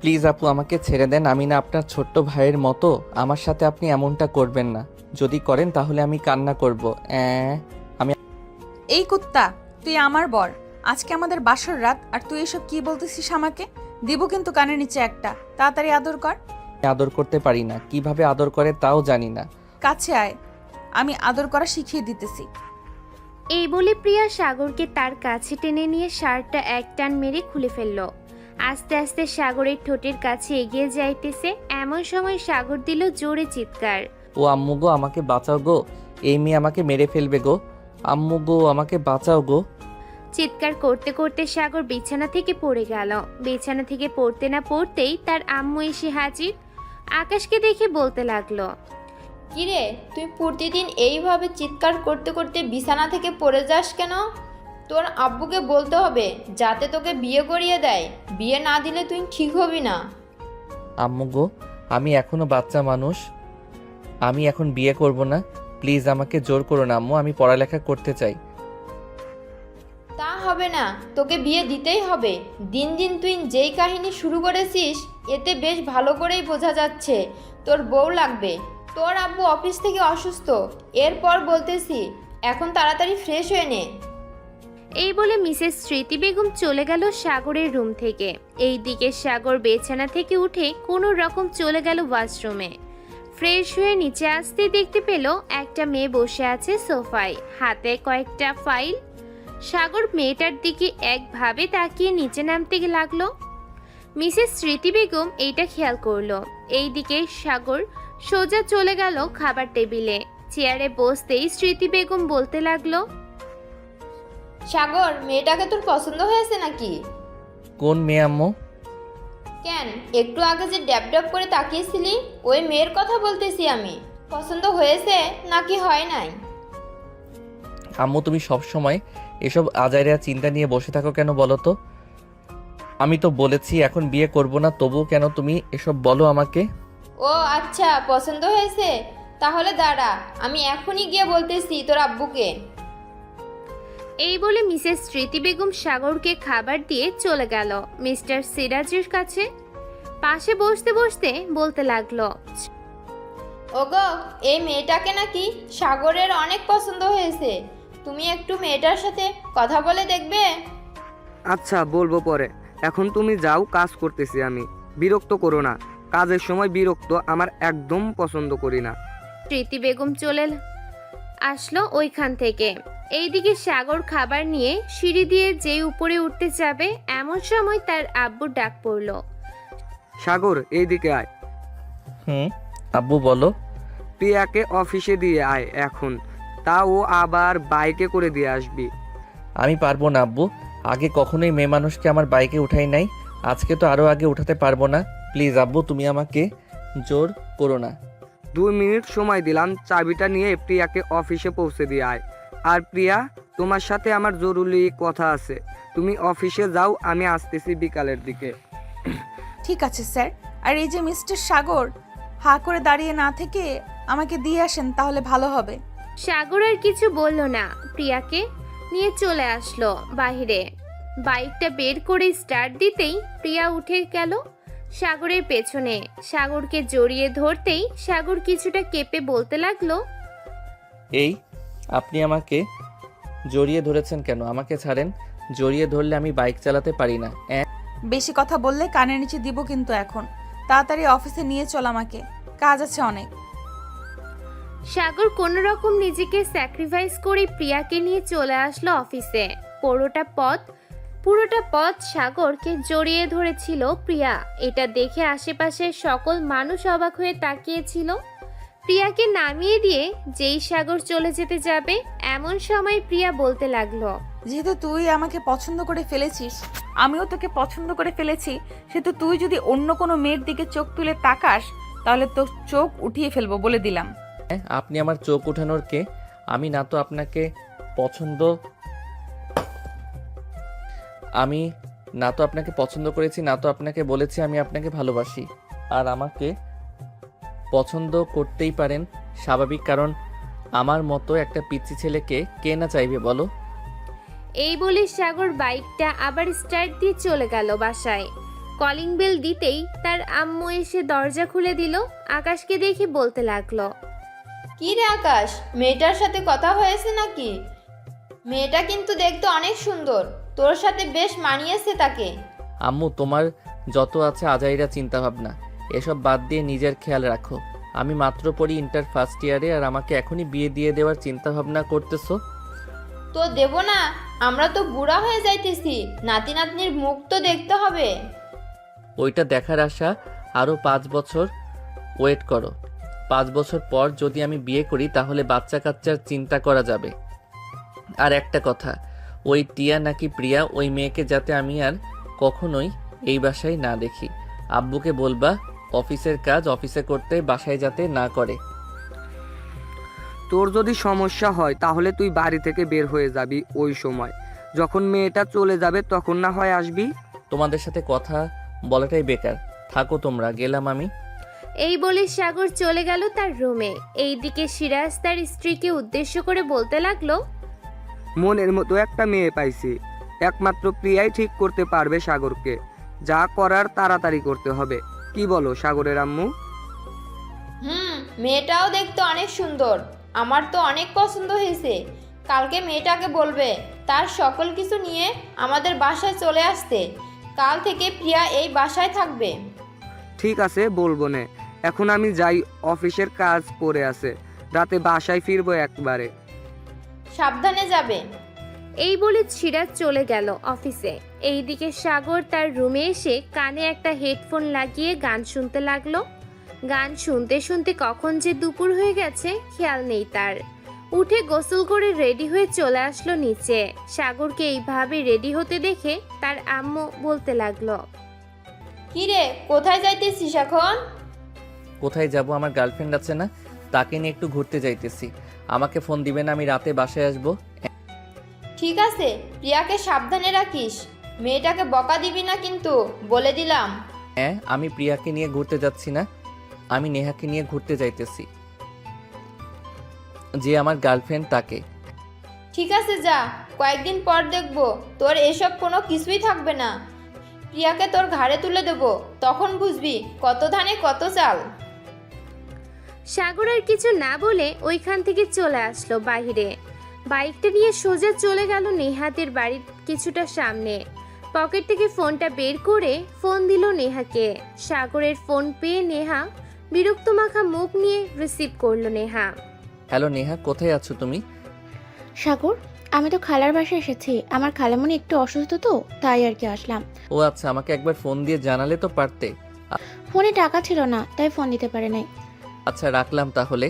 Please আপু আমাকে ছেড়ে দেন, আমি না আপনার ছোট্ট ভাইয়ের মতো, আমার সাথে আপনি এমনটা করবেন না, যদি করেন তাহলে আমি কান্না করব। আমি এই কুত্তা, তুই আমার বর, আজকে আমাদের বাসর রাত আর তুই এসব কি বলতেছিস আমাকে? দিব কিন্তু কানের নিচে একটা, তাড়াতাড়ি আদর কর। আদর করতে পারি না, কিভাবে আদর করে তাও জানি না। কাছে আয়, আমি আদর করা শিখিয়ে দিতেছি। এই বলে প্রিয়া সাগরকে তার কাছে টেনে নিয়ে শার্টটা এক টান মেরে খুলে ফেলল। আস্তে আস্তে সাগরের ঠোঁটের কাছে এগিয়ে যাইতেছে, এমন সময় সাগর দিল জোরে চিৎকার। ও আম্মু গো, আমাকে বাঁচাও গো, এই মেয়ে আমাকে মেরে ফেলবে গো, আম্মু গো আমাকে বাঁচাও গো। চিৎকার করতে করতে সাগর বিছানা থেকে পড়ে গেল। বিছানা থেকে পড়তে না পড়তেই তার আম্মু এসে হাজির। আকাশকে দেখে বলতে লাগলো, কিরে, তুই প্রতিদিন এইভাবে চিৎকার করতে করতে বিছানা থেকে পড়ে যাস কেন? তোর আব্বুকে বলতে হবে যাতে তোকে বিয়ে করিয়ে দেয়, বিয়ে না দিলে তুই ঠিক হবি না। আম্মু গো, আমি এখনো বাচ্চা মানুষ, আমি এখন বিয়ে করব না, প্লিজ আমাকে জোর করো না আম্মু, আমি পড়ালেখা করতে চাই। তা হবে না, তোকে বিয়ে দিতেই হবে। দিন দিন তুই যেই কাহিনী শুরু করেছিস এতে বেশ ভালো করেই বোঝা যাচ্ছে তোর বউ লাগবে। তোর আব্বু অফিস থেকে অসুস্থ, এরপর বলতেছি এখন তাড়াতাড়ি ফ্রেশ হয়ে নে। এই বলে মিসেস স্মৃতি বেগম চলে গেল সাগরের রুম থেকে। এইদিকে সাগর বিছানা থেকে উঠে কোনো রকম চলে গেল ওয়াশরুমে। ফ্রেশ হয়ে নিচে আসতে দেখতে পেল একটা মেয়ে বসে আছে সোফায়, হাতে কয়েকটা ফাইল। সাগর মেয়েটার দিকে একভাবে তাকিয়ে নিচে নামতে লাগলো। মিসেস স্মৃতি বেগম এইটা খেয়াল করলো। এইদিকে সাগর সোজা চলে গেল খাবার টেবিলে। চেয়ারে বসতেই স্মৃতি বেগম বলতে লাগলো, সাগর, মেয়েটাকে তোর পছন্দ হয়েছে নাকি? কোন মেয়ে আম্মু? কেন, একটু আগে যে ড্যাব ড্যাব করে তাকিয়েছিলি ওই মেয়ের কথা বলতেছি আমি। পছন্দ হয়েছে নাকি হয় নাই? আম্মু তুমি সব সময় এসব আজাইরা চিন্তা নিয়ে বসে থাকো কেন বলো তো? আমি তো বলেছি এখন বিয়ে করব না, তবুও কেন তুমি এসব বলো আমাকে? ও আচ্ছা, পছন্দ হয়েছে, তাহলে দাঁড়া, আমি এখনই গিয়ে বলতেছি তোর আব্বুকে। এই বলে মিসেস স্মৃতি বেগম সাগরকে খাবার দিয়ে চলে গেল মিস্টার সিরাজের কাছে। পাশে বসতে বসতে বলতে লাগলো, ওগো, এই মেয়েটাকে নাকি সাগরের অনেক পছন্দ হয়েছে, তুমি একটু মেয়েটার সাথে কথা বলে দেখবে? আচ্ছা, বলবো পরে, এখন তুমি যাও, কাজ করতেছি আমি। বিরক্ত করো না, কাজের সময় বিরক্ত আমার একদম পছন্দ করি না। স্মৃতি বেগম চলে আসলো ওইখান থেকে। এইদিকে সাগর খাবার নিয়ে সিঁড়ি দিয়ে যেই উপরে উঠতে যাবে এমন সময় তার আব্বুর ডাক পড়লো। সাগর, এইদিকে আয়। আব্বু বলো। প্রিয়াকে অফিসে দিয়ে আয় এখন, তা ও আবার বাইকে করে দিয়ে আসবি। আমি পারবো না আব্বু, আগে কখনোই মেয়ে মানুষকে আমার বাইকে উঠাই নাই, আজকে তো আরো আগে উঠাতে পারবো না, প্লিজ আব্বু তুমি আমাকে জোর করো না। 2 মিনিট সময় দিলাম, চাবিটা নিয়ে প্রিয়াকে অফিসে পৌঁছে দিয়ে আয়। আর প্রিয়া, তোমার সাথে আমার জরুরি কথা আছে, তুমি অফিসে যাও, আমি আসতেছি বিকালের দিকে। ঠিক আছে স্যার। আর এই যে মিস্টার সাগর, হা করে দাঁড়িয়ে না থেকে আমাকে দিয়ে আসেন তাহলে ভালো হবে। সাগর আর কিছু বলল না, প্রিয়াকে নিয়ে চলে আসলো বাইরে। বাইকটা বের করে স্টার্ট দিতেই প্রিয়া উঠে গেল সাগরের পেছনে। সাগরকে জড়িয়ে ধরতেই সাগর কিছুটা কেঁপে বলতে লাগলো, এই আপনি আমাকে জড়িয়ে ধরেছেন কেন? আমাকে ছাড়েন, জড়িয়ে ধরলে আমি বাইক চালাতে পারি না। বেশি কথা বললে কানের নিচে দিব কিন্তু এখন। তাড়াতাড়ি অফিসে নিয়ে চল আমাকে, কাজ আছে অনেক। সাগর কোনো রকম নিজেকে স্যাক্রিফাইস করে প্রিয়াকে নিয়ে চলে আসলো অফিসে। পুরোটা পথ সাগরকে জড়িয়ে ধরেছিল প্রিয়া। এটা দেখে আশেপাশের সকল মানুষ অবাক হয়ে তাকিয়েছিল। প্রিয়াকে নামিয়ে দিয়ে যেই সাগর চলে যেতে যাবে এমন সময় প্রিয়া বলতে লাগলো, যেহেতু তুই আমাকে পছন্দ করে ফেলেছিস, আমিও তোকে পছন্দ করে ফেলেছি, সেহেতু তুই যদি অন্য কোনো মেয়ের দিকে চোখ তুলে তাকাস তাহলে তোর চোখ উঠিয়ে ফেলবো বলে দিলাম। আপনি আমার চোখ উঠানোর কে? আমি না তো আপনাকে পছন্দ করেছি, না তো আপনাকে বলেছি আমি আপনাকে ভালোবাসি। আর আমাকে পছন্দ করতেই পারেন, স্বাভাবিক, কারণ আমার মতো একটা পিচ্চি ছেলেকে কে না চাইবে বলো? এই বলে সাগর বাইকটা আবার স্টার্ট দিয়ে চলে গেল বাসায়। কলিং বেল দিতেই তার আম্মু এসে দরজা খুলে দিল। আকাশকে দেখে বলতে লাগলো, কি রে আকাশ, মেয়েটার সাথে কথা হয়েছে নাকি? মেয়েটা কিন্তু দেখতে অনেক সুন্দর, তোর সাথে বেশ মানিয়েছে তাকে। আম্মু, তোমার যত আছে আজাইরা চিন্তা ভাবনা এসব বাদ দিয়ে নিজের খেয়াল রাখো। আমি মাত্র পড়ি ইন্টার ফার্স্ট ইয়ারে, আর আমাকে এখনই বিয়ে দিয়ে দেওয়ার চিন্তা ভাবনা করতেছো? তো দেব না? আমরা তো বুড়া হয়ে যাইতেছি, নাতি নাতনির মুখ তো দেখতে হবে। ওইটা দেখার আশা আরও 5 বছর ওয়েট করো। 5 বছর পর যদি আমি বিয়ে করি তাহলে বাচ্চা কাচ্চার চিন্তা করা যাবে। আর একটা কথা, ওই টিয়া নাকি প্রিয়া, ওই মেয়েকে যাতে আমি আর কখনোই এই বাসায় না দেখি। আব্বুকে বলবা অফিসের কাজ অফিসে করতে, বাসায় যাতে না করে। তোর যদি সমস্যা হয় তাহলে তুই বাড়ি থেকে বের হয়ে যাবি ওই সময়, যখন মেয়েটা চলে যাবে তখন না হয় আসবি। তোমাদের সাথে কথা বলাটাই বেকার, থাকো তোমরা, গেলাম আমি। এই বলে সাগর চলে গেল তার রুমে। এইদিকে সিরাজ তার স্ত্রীকে উদ্দেশ্য করে বলতে লাগলো, মনের মতো একটা মেয়ে পাইছি, একমাত্র প্রিয়াই ঠিক করতে পারবে সাগরকে। যা করার তাড়াতাড়ি করতে হবে। কি বলো সাগরের আম্মু? মেয়েটাও দেখতে অনেক সুন্দর, আমার তো অনেক পছন্দ হয়েছে। কালকে মেয়েটাকে বলবে তার সকল কিছু নিয়ে আমাদের বাসায় চলে আসতে। কাল থেকে প্রিয়া এই বাসায় থাকবে। ঠিক আছে, বলবো না। এখন আমি যাই, অফিসের কাজ পড়ে আছে, রাতে বাসায় ফিরবো একবারে। সাবধানে যাবে। এই বলে সিরাজ চলে গেল অফিসে। এইদিকে সাগর তার রুমে এসে কানে একটা হেডফোন লাগিয়ে গান শুনতে লাগলো। গান শুনতে শুনতে কখন যে দুপুর হয়ে গেছে খেয়াল নেই তার। উঠে গোসল করে রেডি হয়ে চলে আসলো নিচে। সাগরকে এইভাবে রেডি হতে দেখে তার আম্মু বলতে লাগলো, কি রে, কোথায় যাইতেছিস এখন? কোথায় যাব, আমার গার্লফ্রেন্ড আছে না, তাকে নিয়ে একটু ঘুরতে যাইতেছি। আমাকে ফোন দিবেন, আমি রাতে বাসায় আসবো। ঠিক আছে, প্রিয়াকে সাবধানে রাখিস। মেয়েটাকে বকা দিবি না কিন্তু, বলে দিলাম। হ্যাঁ, আমি প্রিয়াকে নিয়ে ঘুরতে যাচ্ছি না, আমি নেহাকে নিয়ে ঘুরতে যাইতেছি, যে আমার গার্লফ্রেন্ড তাকে। ঠিক আছে যা, কয়েকদিন পর দেখবো তোর এসব কোনো কিছুই থাকবে না। প্রিয়াকে তোর ঘাড়ে তুলে দেবো, তখন বুঝবি কত ধানে কত চাল। সাগর আর কিছু না বলে ওইখান থেকে চলে আসলো বাইরে। বাইকটা নিয়ে সোজা চলে গেল নেহাদের বাড়ির কিছুটা সামনে। পকেট থেকে ফোনটা বের করে ফোন দিল নেহাকে। সাগরের ফোন পেয়ে নেহা বিরক্ত মাখা মুখ নিয়ে রিসিভ করলো নেহা। হ্যালো নেহা, কোথায় আছো তুমি? সাগর, আমি তো খালার বাসায় এসেছি। আমার খালামণি একটু অসুস্থ তো, তাই আর কি আসলাম। ও আচ্ছা, আমাকে একবার ফোন দিয়ে জানালে তো পারতে। ফোনে টাকা ছিল না, তাই ফোন দিতে পারে নাই। আচ্ছা, রাখলাম তাহলে।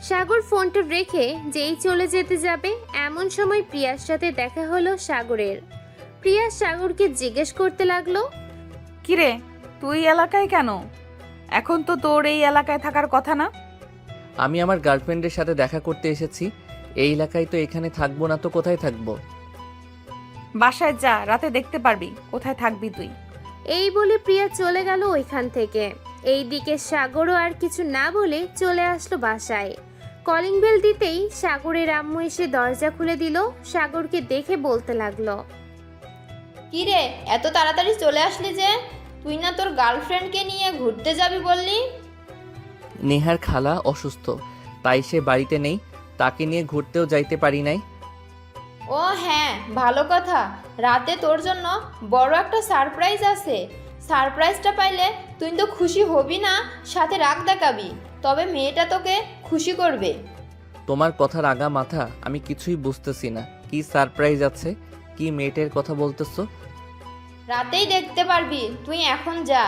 সাগর ফোনটা রেখে যেই চলে যেতে যাবে এমন সময় প্রিয়ার সাথে দেখা হলো সাগরের। প্রিয়া সাগরকে জিজ্ঞেস করতে লাগলো, কিরে, তুই এলাকায় কেন? এখন তো তোর এই এলাকায় থাকার কথা না। আমি আমার গার্লফ্রেন্ডের সাথে দেখা করতে এসেছি। এই এলাকায় তো এখানে থাকবো না তো কোথায় থাকবো? বাসায় যা, রাতে দেখতে পারবি কোথায় থাকবি তুই। এই বলে প্রিয়া চলে গেল ওইখান থেকে। এইদিকে সাগরও আর কিছু না বলে চলে আসলো বাসায়। কলিং বেল দিতেই সাগরের আম্মু এসে দরজা খুলে দিল। সাগরকে দেখে বলতে লাগলো, কি রে, এত তাড়াতাড়ি চলে আসলি যে? তুই না তোর গার্লফ্রেন্ডকে নিয়ে ঘুরতে যাবি বললি? নেহার খালা অসুস্থ, তাই সে বাড়িতে নেই, তাকে নিয়ে ঘুরতেও যাইতে পারি নাই। ও হ্যাঁ, ভালো কথা। রাতে তোর জন্য বড় একটা সারপ্রাইজ আছে। সারপ্রাইজটা পাইলে তুই তো খুশি হবি না, সাথে রাগ দেখাবি। তবে মেয়েটা তোকে খুশি করবে। তোমার কথার আগা মাথা আমি কিছুই বুঝতেছি না। কি সারপ্রাইজ আছে? কি মেয়েটের কথা বলতেছো? রাতেই দেখতে পারবি, তুই এখন যা।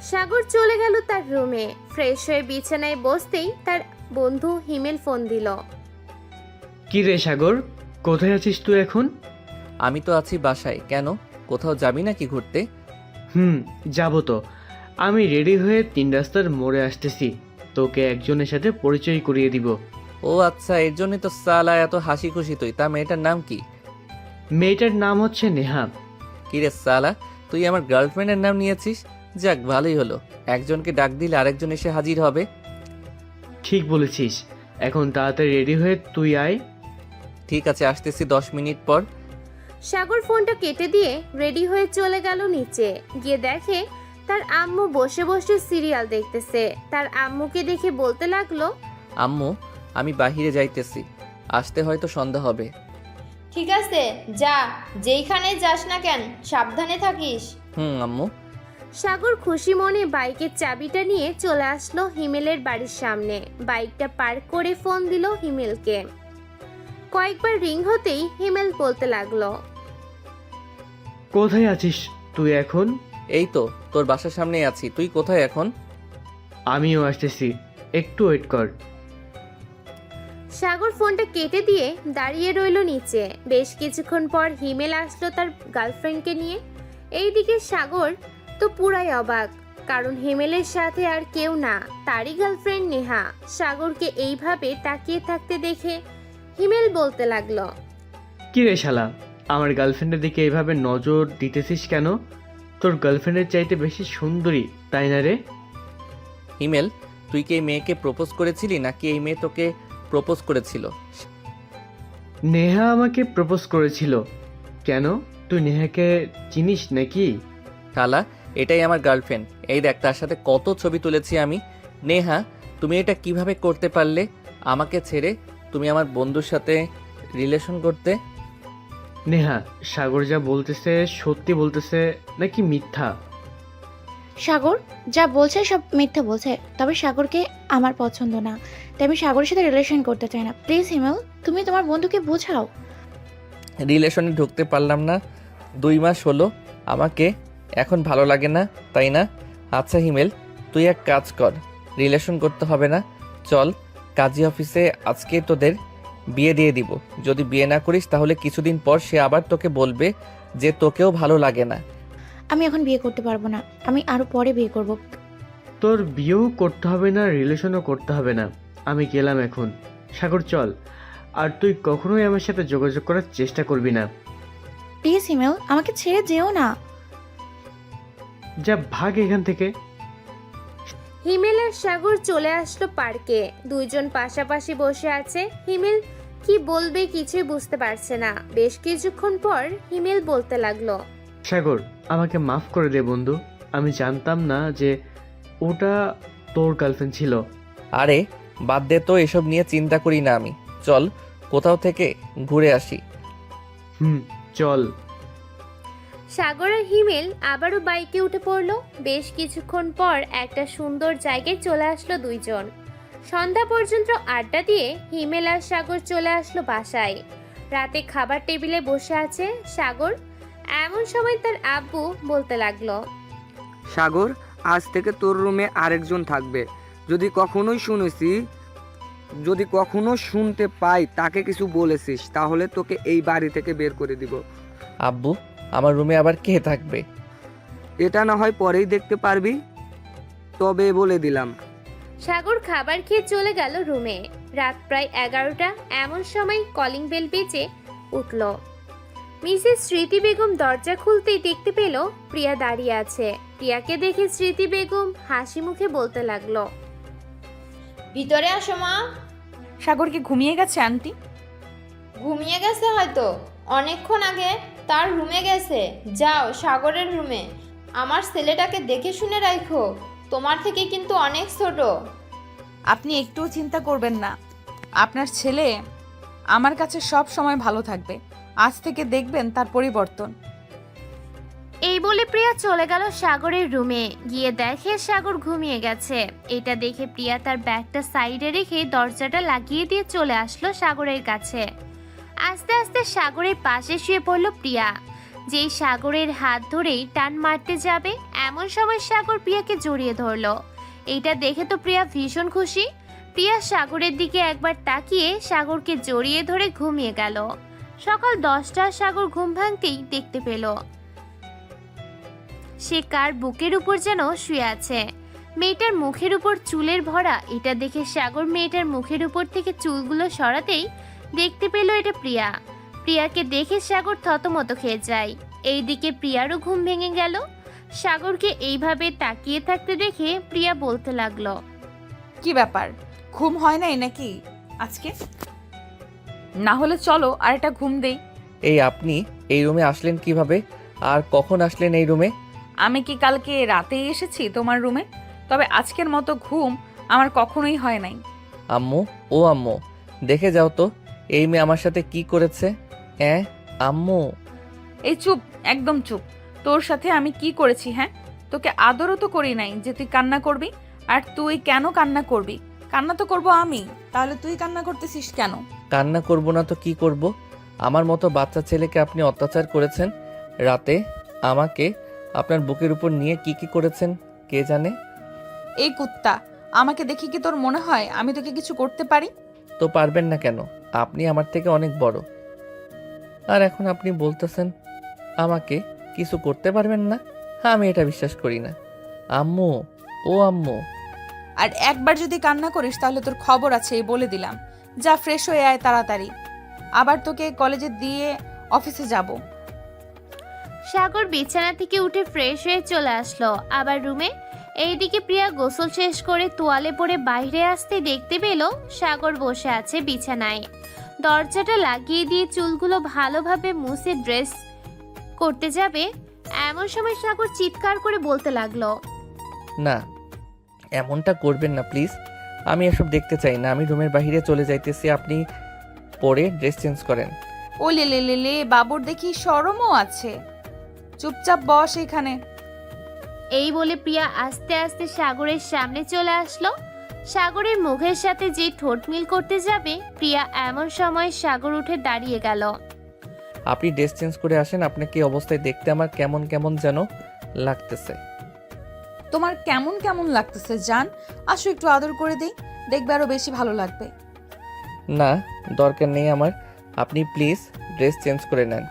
সাগর চলে গেল তার রুমে। ফ্রেশ হয়ে বিছানায় বসতেই তার বন্ধু হিমেল ফোন দিল। কি রে সাগর, কোথায় আছিস তুই এখন? আমি তো আছি বাসায়। কেন, কোথাও যাবি নাকি ঘুরতে? যাবো তো। আমি রেডি হয়ে 3 রাস্তার মোড়ে আসতেছি, তোকে একজনের সাথে পরিচয় করিয়ে দিব। ও আচ্ছা, এর জন্যই তো সালা এত হাসি খুশি তুই। তা মেয়েটার নাম কি? মেয়েটার নাম হচ্ছে নেহা। কিরে সালা, তুই আমার গার্লফ্রেন্ডের নাম নিয়েছিস? যাক, ভালোই হলো, একজনকে ডাক দিলে আরেকজন এসে হাজির হবে। ঠিক বলেছিস। এখন তাড়াতাড়ি রেডি হয়ে তুই আয়। ঠিক আছে, আসতেছি 10 মিনিট পর। সাগর ফোনটা কেটে দিয়ে রেডি হয়ে চলে গেল নিচে। গিয়ে দেখে তার আম্মু বসে বসে সিরিয়াল দেখতেছে। তার আম্মুকে দেখে বলতে লাগলো, আম্মু, আমি বাহিরে যাইতেছি, আসতে হয়তো সন্ধ্যা হবে। ঠিক আছে, যা, যেইখানে যাস না কেন সাবধানে থাকিস। আম্মু। সাগর খুশি মনে বাইকের চাবিটা নিয়ে চলে আসলো হিমেলের বাড়ির সামনে। বাইকটা পার্ক করে ফোন দিল হিমেলকে। কয়েকবার রিং হতেই হিমেল বলতে লাগলো, কোথায় আছিস তুই এখন? এই তো তোর বাসার সামনেই আছি, তুই কোথায় এখন? আমিও আসতেছি, একটু ওয়েট কর। সাগর ফোনটা কেটে দিয়ে দাঁড়িয়ে রইল নিচে। বেশ কিছুক্ষণ পর হিমেল আসলো তার গার্লফ্রেন্ডকে নিয়ে। এইদিকে সাগর তো পুরাই অবাক, কারণ হিমেলের সাথে আর কেউ না, তারই গার্লফ্রেন্ড নেহা। সাগরকে এইভাবে তাকিয়ে থাকতে দেখে হিমেল বলতে লাগলো, কি রে শালা, আমার গার্লফ্রেন্ডের দিকে এইভাবে নজর দিতেছিস কেন? তোর গার্লফ্রেন্ডের চাইতে বেশি সুন্দরী, তাই না রে? হিমেল, তুই কি এই মেয়েকে প্রপোজ করেছিলি নাকি এই মেয়ে তোকে প্রপোজ করেছিল? নেহা আমাকে প্রপোজ করেছিল। কেন, তুই নেহাকে চিনিস নাকি? শালা, এটাই আমার গার্লফ্রেন্ড। এই দেখ, তার সাথে কত ছবি তুলেছি আমি। নেহা, তুমি এটা কিভাবে করতে পারলে? আমাকে ছেড়ে তুমি আমার বন্ধুর সাথে রিলেশন করতে? নেহা, সাগর যা বলতেছে সত্যি বলতেছে নাকি মিথ্যা? সাগর যা বলছে সব মিথ্যা বলছে, তবে সাগরকে আমার পছন্দ না, তাই আমি সাগরের সাথে রিলেশন করতে চাই না। প্লিজ হিমেল, তুমি তোমার বন্ধুকে বোঝাও। রিলেশনে ঢুকতে পারলাম না, 2 মাস হলো। আমাকে এখন ভালো লাগে না, তাই না? আচ্ছা হিমেল, তুই এক কাজ কর, রিলেশন করতে হবে না, চল কাজী অফিসে আজকে তোদের বিয়ে দিয়ে দিব। যদি বিয়ে না করিস তাহলে কিছুদিন পর সে আবার তোকে বলবে যে তোকেও ভালো লাগে না। আমি এখন বিয়ে করতে পারবো না, আমি আরো পরে বিয়ে করব। তোর বিয়েও করতে হবে না, রিলেশনও করতে হবে না, আমি গেলাম এখন। সাগর চল, আর তুই কখনোই আমার সাথে যোগাযোগ করার চেষ্টা করবি না। প্লিজ হিমেল, আমাকে ছেড়ে যেও না। যা, ভাগ এখান থেকে। হিমেল আর সাগর চলে আসলো পার্কে। দুইজন পাশাপাশি বসে আছে। হিমেল কি বলবে কিছুই বুঝতে পারছে না। বেশ কিছুক্ষণ পর হিমেল বলতে লাগলো, সাগর, আমাকে মাফ করে দে বন্ধু, আমি জানতাম না যে ওটা তোর গার্লফ্রেন্ড ছিল। আরে বাদ দে তো, এসব নিয়ে চিন্তা করি না আমি। চল কোথাও থেকে ঘুরে আসি। চল। সাগর আর হিমেল আবারও বাইকে উঠে পড়লো। বেশ কিছুক্ষণ পর একটা সুন্দর জায়গায় চলে আসলো দুইজন। সন্ধ্যা পর্যন্ত আড্ডা দিয়ে হিমেল আর সাগর চলে আসলো বাসায়। রাতে খাবার টেবিলে বসে আছে সাগর। এমন সময় তার আব্বু বলতে লাগলো, সাগর, আজ থেকে তোর রুমে আরেকজন থাকবে। যদি কখনো শুনতে পাই তাকে কিছু বলেছিস তাহলে তোকে এই বাড়ি থেকে বের করে দিব। আব্বু, আমার রুমে আবার কে থাকবে? এটা না হয় পরেই দেখতে পারবি, তবে বলে দিলাম। সাগর খাবার খেয়ে চলে গেল রুমে। রাত প্রায় 11টা। এমন সময় কলিং বেল বেজে উঠল। মিসেস স্মৃতি বেগম দরজা খুলতেই দেখতে পেল প্রিয়া দাঁড়িয়ে আছে। প্রিয়াকে দেখে স্মৃতি বেগম হাসি মুখে বলতে লাগলো, ভিতরে আসো মা। সাগর কি ঘুমিয়ে গেছে আন্টি? ঘুমিয়ে গেছে হয়তো, অনেকক্ষণ আগে তার রুমে গেছে। যাও সাগরের রুমে। আমার ছেলেটাকে দেখে শুনে রাখো, তোমার থেকে কিন্তু অনেক ছোট। আপনি একটুও চিন্তা করবেন না, আপনার ছেলে আমার কাছে সব সময় ভালো থাকবে। আজ থেকে দেখবেন তার পরিবর্তন। এই বলে প্রিয়া চলে গেল সাগরের রুমে। গিয়ে দেখে সাগর ঘুমিয়ে গেছে। এটা দেখে প্রিয়া তার ব্যাগটা সাইডে রেখে দরজাটা লাগিয়ে দিয়ে চলে আসলো সাগরের কাছে। আস্তে আস্তে সাগরের পাশে শুয়ে পড়ল প্রিয়া। যেই সাগরের হাত ধরেই টান মারতে যাবে, এমন সময় সাগর প্রিয়াকে জড়িয়ে ধরলো। এইটা দেখে তো প্রিয়া ভীষণ খুশি। প্রিয়া সাগরের দিকে একবার তাকিয়ে সাগরকে জড়িয়ে ধরে ঘুমিয়ে গেল। সকাল 10টা সাগর ঘুম ভাঙতেই দেখতে পেল সে কার বুকের উপর যেন শুয়ে আছে। মেয়েটার মুখের উপর চুলের ভরা। এটা দেখে সাগর মেয়েটার মুখের উপর থেকে চুলগুলো সরাতেই দেখতে পেল এটা প্রিয়া। প্রিয়াকে দেখে সাগর থতমত খেয়ে যায়। এইদিকে প্রিয়ারও ঘুম ভেঙে গেল। সাগরকে এইভাবে তাকিয়ে থাকতে দেখে প্রিয়া বলতে লাগলো, কি ব্যাপার, ঘুম হয় নাই নাকি আজকে? না হলে চলো আর একটা ঘুম দেই। এই আপনি এই রুমে আসলেন কিভাবে আর কখন আসলেন এই রুমে? আমি কি কালকে রাতেই এসেছি তোমার রুমে? তবে আজকের মতো ঘুম আমার কখনোই হয় নাই। আম্মু, ও আম্মু, দেখে যাও তো এই মেয়ে আমার সাথে কি করেছে। আম্মু। এই চুপ, একদম চুপ। তোর সাথে আমি কি করেছি? হ্যাঁ, তোকে আদরও তো করি নাই যে তুই কান্না করবি। আর তুই কেন কান্না করবি? কান্না তো করব আমি, তাহলে তুই কান্না করতেছিস কেন? কান্না করব না তো কি করব? আমার মতো বাচ্চা ছেলেকে আপনি অত্যাচার করেছেন, রাতে আমাকে আপনার বুকের উপর নিয়ে কি কি করেছেন কে জানে। এই কুত্তা, আমাকে দেখি কি তোর মনে হয় আমি তোকে কিছু করতে পারি? তো পারবেন না কেন? আপনি আমার থেকে অনেক বড়। আর এখন আপনি বলতেছেন আমাকে কিছু করতে পারবেন না? আমি এটা বিশ্বাস করি না। আম্মু, ও আম্মু। আর একবার যদি কান্না করিস তাহলে তোর খবর আছে, এই বলে দিলাম। যা, ফ্রেশ হয়ে আয় তাড়াতাড়ি, আবার তোকে কলেজে দিয়ে অফিসে যাব। সাগর বিছানা থেকে উঠে ফ্রেশ হয়ে চলে আসলো আবার রুমে। এইদিকে প্রিয়া গোসল শেষ করে তোয়ালে পরে বাইরে আসতে দেখতে পেল সাগর বসে আছে বিছানায়। দরজাটা লাগিয়ে দিয়ে চুলগুলো ভালোভাবে মুছে ড্রেস করতে যাবে এমন সময় সাগর চিৎকার করে বলতে লাগলো, না, এমনটা করবেন না প্লিজ। আমি এসব দেখতে চাই না। আমি রুমের বাইরে চলে যাইতেছি, আপনি পরে ড্রেস চেঞ্জ করেন। ও লে লে লে লে, বাবুর দেখি শরমও আছে। চুপচাপ বস এখানে। এই বলে প্রিয়া আস্তে আস্তে সাগরের সামনে চলে আসলো। সাগরের মুখের সাথে যে ঠোঁট মিল করতে যাবে প্রিয়া এমন সময় সাগর উঠে দাঁড়িয়ে গেল। আপনি ড্রেস চেঞ্জ করে আসেন, আপনাকে এই অবস্থায় দেখতে আমার কেমন কেমন যেন লাগতেছে। তোমার কেমন কেমন লাগতেছে জান? আসো একটু আদর করে দেই, দেখবে আরো বেশি ভালো লাগবে। না, দরকার নেই আমার। আপনি প্লিজ ড্রেস চেঞ্জ করে নেন।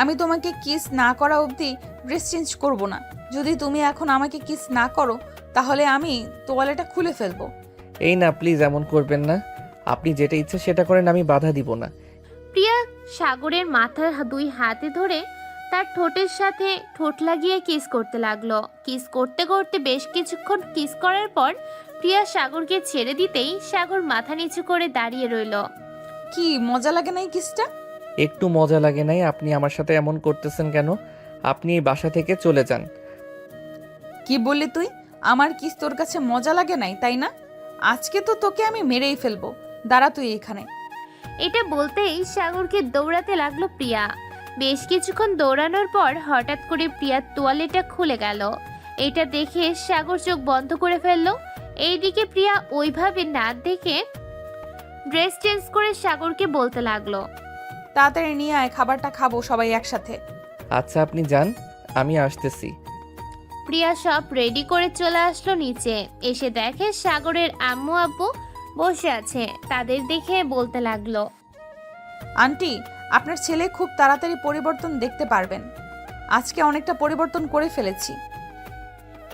আমি তোমাকে কিস না করা অবধি ড্রেস চেঞ্জ করব না। যদি তুমি এখন আমাকে কিস না করো তাহলে আমি তোয়ালেটা খুলে ফেলবো। এই না, প্লিজ এমন করবেন না। আপনি যেটা ইচ্ছে সেটা করেন, আমি বাধা দিব না। প্রিয়া সাগরের মাথার দুই হাতে ধরে তার ঠোঁটের সাথে ঠোঁট লাগিয়ে কিস করতে লাগলো। কিস করতে করতে বেশ কিছুক্ষণ কিস করার পর প্রিয়া সাগরকে ছেড়ে দিতেই সাগর মাথা নিচু করে দাঁড়িয়ে রইল। কি মজা লাগে না এই কিসটা? একটু মজা লাগে নাই। আপনি আমার সাথে এমন করতেছেন কেন? আপনি এই বাসা থেকে চলে যান। কি বললি তুই? আমার কিস তোর কাছে মজা লাগে নাই, তাই না? আজকে তো তোকে আমি মেরেই ফেলবো। দাঁড়া তুই এখানে। এটা বলতেই সাগরকে দৌড়াতে লাগলো প্রিয়া। বেশ কিছুক্ষণ দৌড়ানোর পর হঠাৎ করে প্রিয়ার তোয়ালেটা খুলে গেল। এটা দেখে সাগর চোখ বন্ধ করে ফেললো। এইদিকে প্রিয়া ওইভাবে না দেখে ড্রেস চেঞ্জ করে সাগরকে বলতে লাগলো, তাড়াতাড়ি নিয়ে আয়, খাবারটা খাবো সবাই একসাথে। আচ্ছা আপনি যান, আমি আসতেছি। প্রিয়া সব রেডি করে চলে আসলো নিচে। এসে দেখে সাগরের আম্মু আব্বু বসে আছে। তাদের দেখে বলতে লাগলো, আন্টি, আপনার ছেলে খুব তাড়াতাড়ি পরিবর্তন দেখতে পারবেন। আজকে অনেকটা পরিবর্তন করে ফেলেছি।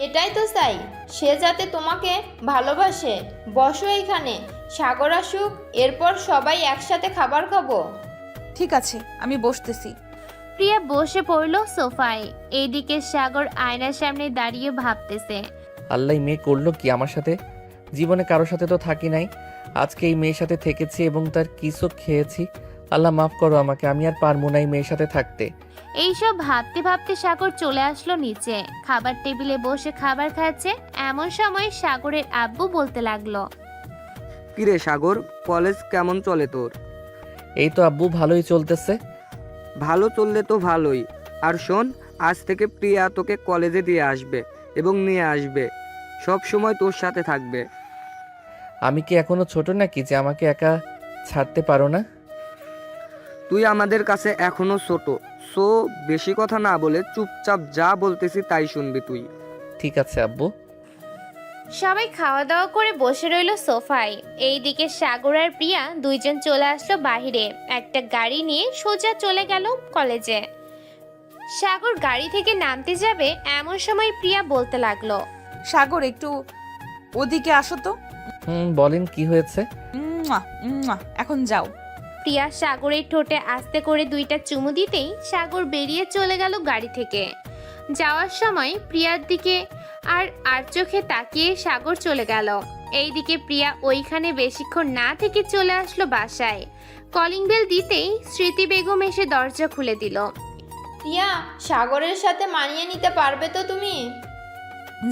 এটাই তো চাই, সে যাতে তোমাকে ভালোবাসে। বসো এইখানে, সাগর আসুক, এরপর সবাই একসাথে খাবার খাবো। ঠিক আছে, আমি বসতেছি। প্রিয়া বসে পড়লো সোফায়। এইদিকে সাগর আয়নার সামনে দাঁড়িয়ে ভাবতেছে, আল্লাহ, মেয়ে করলো কি আমার সাথে? জীবনে কারোর সাথে তো থাকি নাই, আজকে এই মেয়ের সাথে থেকেছি এবং তার কিসও খেয়েছি। আল্লাহ মাফ করো আমাকে, আমি আর পারবো না এই মেয়ের সাথে থাকতে। এইসব ভাবতে ভাবতে সাগর চলে আসলো নিচে। খাবার টেবিলে বসে খাবার খাচ্ছে এমন সময় সাগরের আব্বু বলতে লাগলো, কিরে সাগর, কলেজ কেমন চলে তোর? এই তো আব্বু, ভালোই চলতেছে। ভালো চললে তো ভালোই। আর শোন, আজ থেকে প্রিয়া তোকে কলেজে দিয়ে আসবে এবং নিয়ে আসবে, সব সময় তোর সাথে থাকবে। আমি কি এখনো ছোট নাকি যে আমাকে একা ছাড়তে পারো না? তুই আমাদের কাছে এখনো ছোট, সো বেশি কথা না বলে চুপচাপ যা বলতেছি তাই শুনবি তুই। ঠিক আছে আব্বু। সবাই খাওয়া দাওয়া করে বসে রইলো সোফায়। এইদিকে সাগর আর প্রিয়া দুইজন চলে আসলো বাহিরে। একটা গাড়ি নিয়ে সোজা চলে গেল কলেজে। সাগর গাড়ি থেকে নামতে যাবে এমন সময় প্রিয়া বলতে লাগলো, সাগর, একটু ওদিকে আসো তো। বলেন কি হয়েছে? মুয়া, মুয়া, এখন যাও। প্রিয়া সাগরের ঠোঁটে আস্তে করে দুইটা চুমু দিতেই সাগর বেরিয়ে চলে গেল গাড়ি থেকে। যাওয়ার সময় প্রিয়ার দিকে আর চোখে তাকিয়ে সাগর চলে গেল। এইদিকে প্রিয়া ওইখানে বেশিক্ষণ না থেকে চলে আসলো বাসায়। কলিং বেল দিতেই স্মৃতি বেগম এসে দরজা খুলে দিল। প্রিয়া, সাগরের সাথে মানিয়ে নিতে পারবে তো তুমি?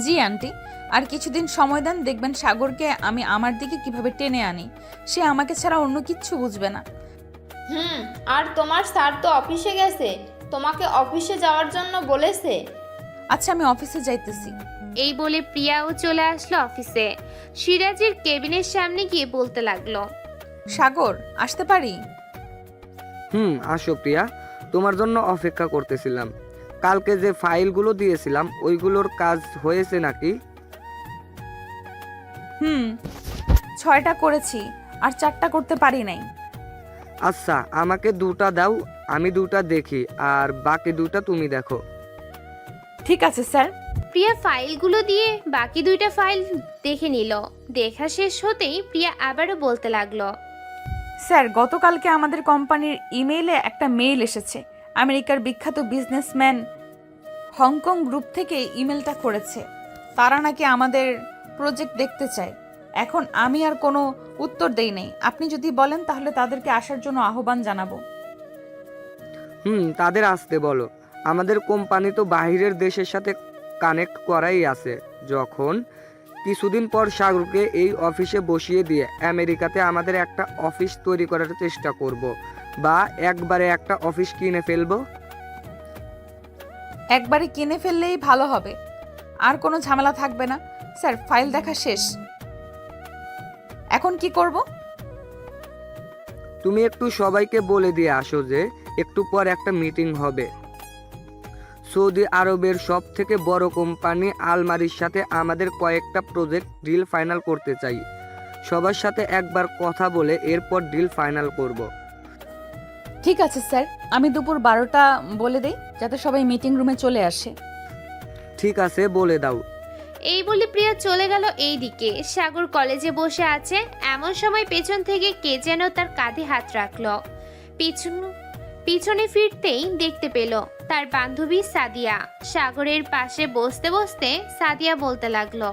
জি আন্টি, আর কিছুদিন সময় দেন, দেখবেন সাগরকে আমি আমার দিকে কিভাবে টেনে আনি। সে আমাকে ছাড়া অন্য কিচ্ছু বুঝবে না। আর তোমার স্যার তো অফিসে গেছে, তোমাকে অফিসে যাওয়ার জন্য বলেছে। আচ্ছা, আমি অফিসে যাইতেছি। এই বলে প্রিয়াও চলে আসলো অফিসে। সিরাজের কেবিনের সামনে গিয়ে বলতে লাগলো, সাগর, আসতে পারি? আসো প্রিয়া, তোমার জন্য অপেক্ষা করতেছিলাম। কালকে যে ফাইলগুলো দিয়েছিলাম ওইগুলোর কাজ হয়েছে নাকি? 6টা করেছি, আর 4টা করতে পারি নাই। আচ্ছা, আমাকে 2টা দাও, আমি 2টা দেখি, আর বাকি 2টা তুমি দেখো। ঠিক আছে স্যার। প্রিয়া ফাইলগুলো দিয়ে বাকি 2টা ফাইল দেখে নিল। দেখা শেষ হতেই প্রিয়া আবারও বলতে লাগলো, স্যার, গতকালকে আমাদের কোম্পানির ইমেইলে একটা মেইল এসেছে। আমেরিকার বিখ্যাত বিজনেসম্যান হংকং গ্রুপ থেকে ইমেলটা করেছে। তারা নাকি আমাদের প্রজেক্ট দেখতে চায়। এখন আমি আর কোনো উত্তর দেই নাই। আপনি যদি বলেন তাহলে তাদেরকে আসার জন্য আহ্বান জানাবো। তাদের আসতে বলো। আমাদের কোম্পানি তো বাইরের দেশের সাথে কানেক্ট করাই আছে। যখন কিছুদিন পর সাগরকে এই অফিসে বসিয়ে দিয়ে আমেরিকাতে আমাদের একটা অফিস তৈরি করার চেষ্টা করব, বা একবারে একটা অফিস কিনে ফেলবো। একবারে কিনে ফেললেই ভালো হবে, আর কোনো ঝামেলা থাকবে না। স্যার, ফাইল দেখা শেষ, এখন কি করব? তুমি একটু সবাইকে বলে দিয়ে আসো যে একটু পর একটা মিটিং হবে। সৌদি আরবের সব থেকে বড় কোম্পানি আলমারির সাথে আমাদের কয়েকটা প্রজেক্ট ডিল ফাইনাল করতে চাই। সবার সাথে একবার কথা বলে এরপর ডিল ফাইনাল করব। ঠিক আছে স্যার, আমি দুপুর 12টা বলে দেই যাতে সবাই মিটিং রুমে চলে আসে। ঠিক আছে, বলে দাও। এই বলে প্রিয়া চলে গেল এই দিকে। সাগর কলেজে বসে আছে। এমন সময় পেছন থেকে কে যেন তার কাঁধে হাত রাখলো। পিছনে ফিরতেই দেখতে পেল তার বান্ধবী সাদিয়া। সাগরের পাশে বসতে বসতে সাদিয়া বলতে লাগলো,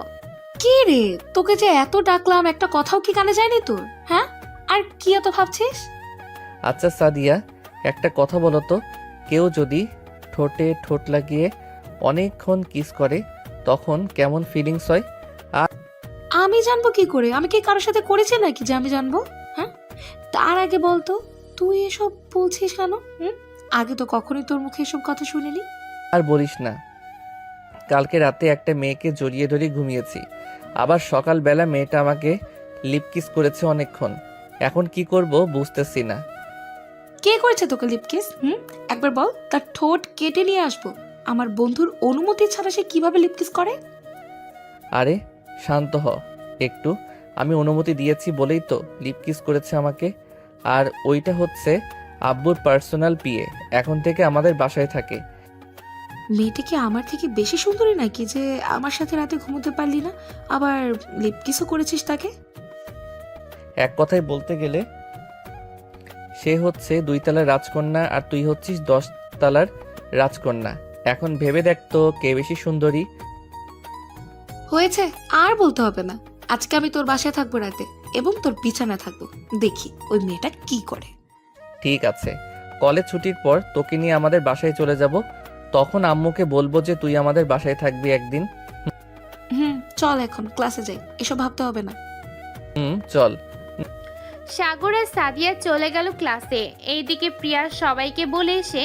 কি রে, তোকে যে এত ডাকলাম, একটা কথাও কি কানে যায়নি তোর? হ্যাঁ, আর কি এত ভাবছিস? আচ্ছা সাদিয়া, একটা কথা বলো তো, কেউ যদি ঠোঁটে ঠোঁট লাগিয়ে অনেকক্ষণ কিস করে তখন কেমন ফিলিংস হয়? আমি জানবো কি করে? আমি কি কারোর সাথে করেছি নাকি যে আমি জানবো? হ্যাঁ, তার আগে বলতো তুই এসব বলছিস কেন? আগে তো কখনোই তোর মুখে এসব কথা শুনিনি। আর বলিস না, কালকে রাতে একটা মেয়েকে জড়িয়ে ধরে ঘুমিয়েছি, আবার সকালবেলা মেয়েটা আমাকে লিপ কিস করেছে অনেকক্ষণ। এখন কি করব বুঝতেছি না। কে করেছে তোকে লিপ কিস? একবার বল, তার ঠোঁট কেটে নিয়ে আসবো। আমার বন্ধুর অনুমতি ছাড়া সে কিভাবে লিপ কিস করে? আরে শান্ত হ একটু, আমি অনুমতি দিয়েছি বলেই তো লিপ কিস করেছে আমাকে। আর ওইটা হচ্ছে আব্বুর পার্সোনাল পিএ, এখন থেকে আমাদের বাসায় থাকে। মেয়েটা কি আমার থেকে বেশি সুন্দরী নাকি যে আমার সাথে রাতে ঘুমোতে পারলি না, আবার লিপ কিসও করেছিস তাকে? এক কথায় বলতে গেলে সে হচ্ছে 2 তলার রাজকন্যা আর তুই হচ্ছিস 10 তলার রাজকন্যা। এখন ভেবে দেখ তো কে বেশি সুন্দরী। হয়েছে, আর বলতে হবে না। আজকে আমি তোর বাসায় থাকবো রাতে, এবং তোর বিছানায় থাকবো। দেখি ওই মেয়েটা কি করে। ঠিক আছে, কলেজ ছুটির পর তোকে নিয়ে আমাদের বাসায় চলে যাব, তখন আম্মুকে বলবো যে তুই আমাদের বাসায় থাকবি একদিন। চল এখন ক্লাসে যাই, এসব ভাবতে হবে না। চল। সাগর আর সাদিয়া চলে গেল ক্লাসে। এইদিকে প্রিয়া সবাইকে বলে এসে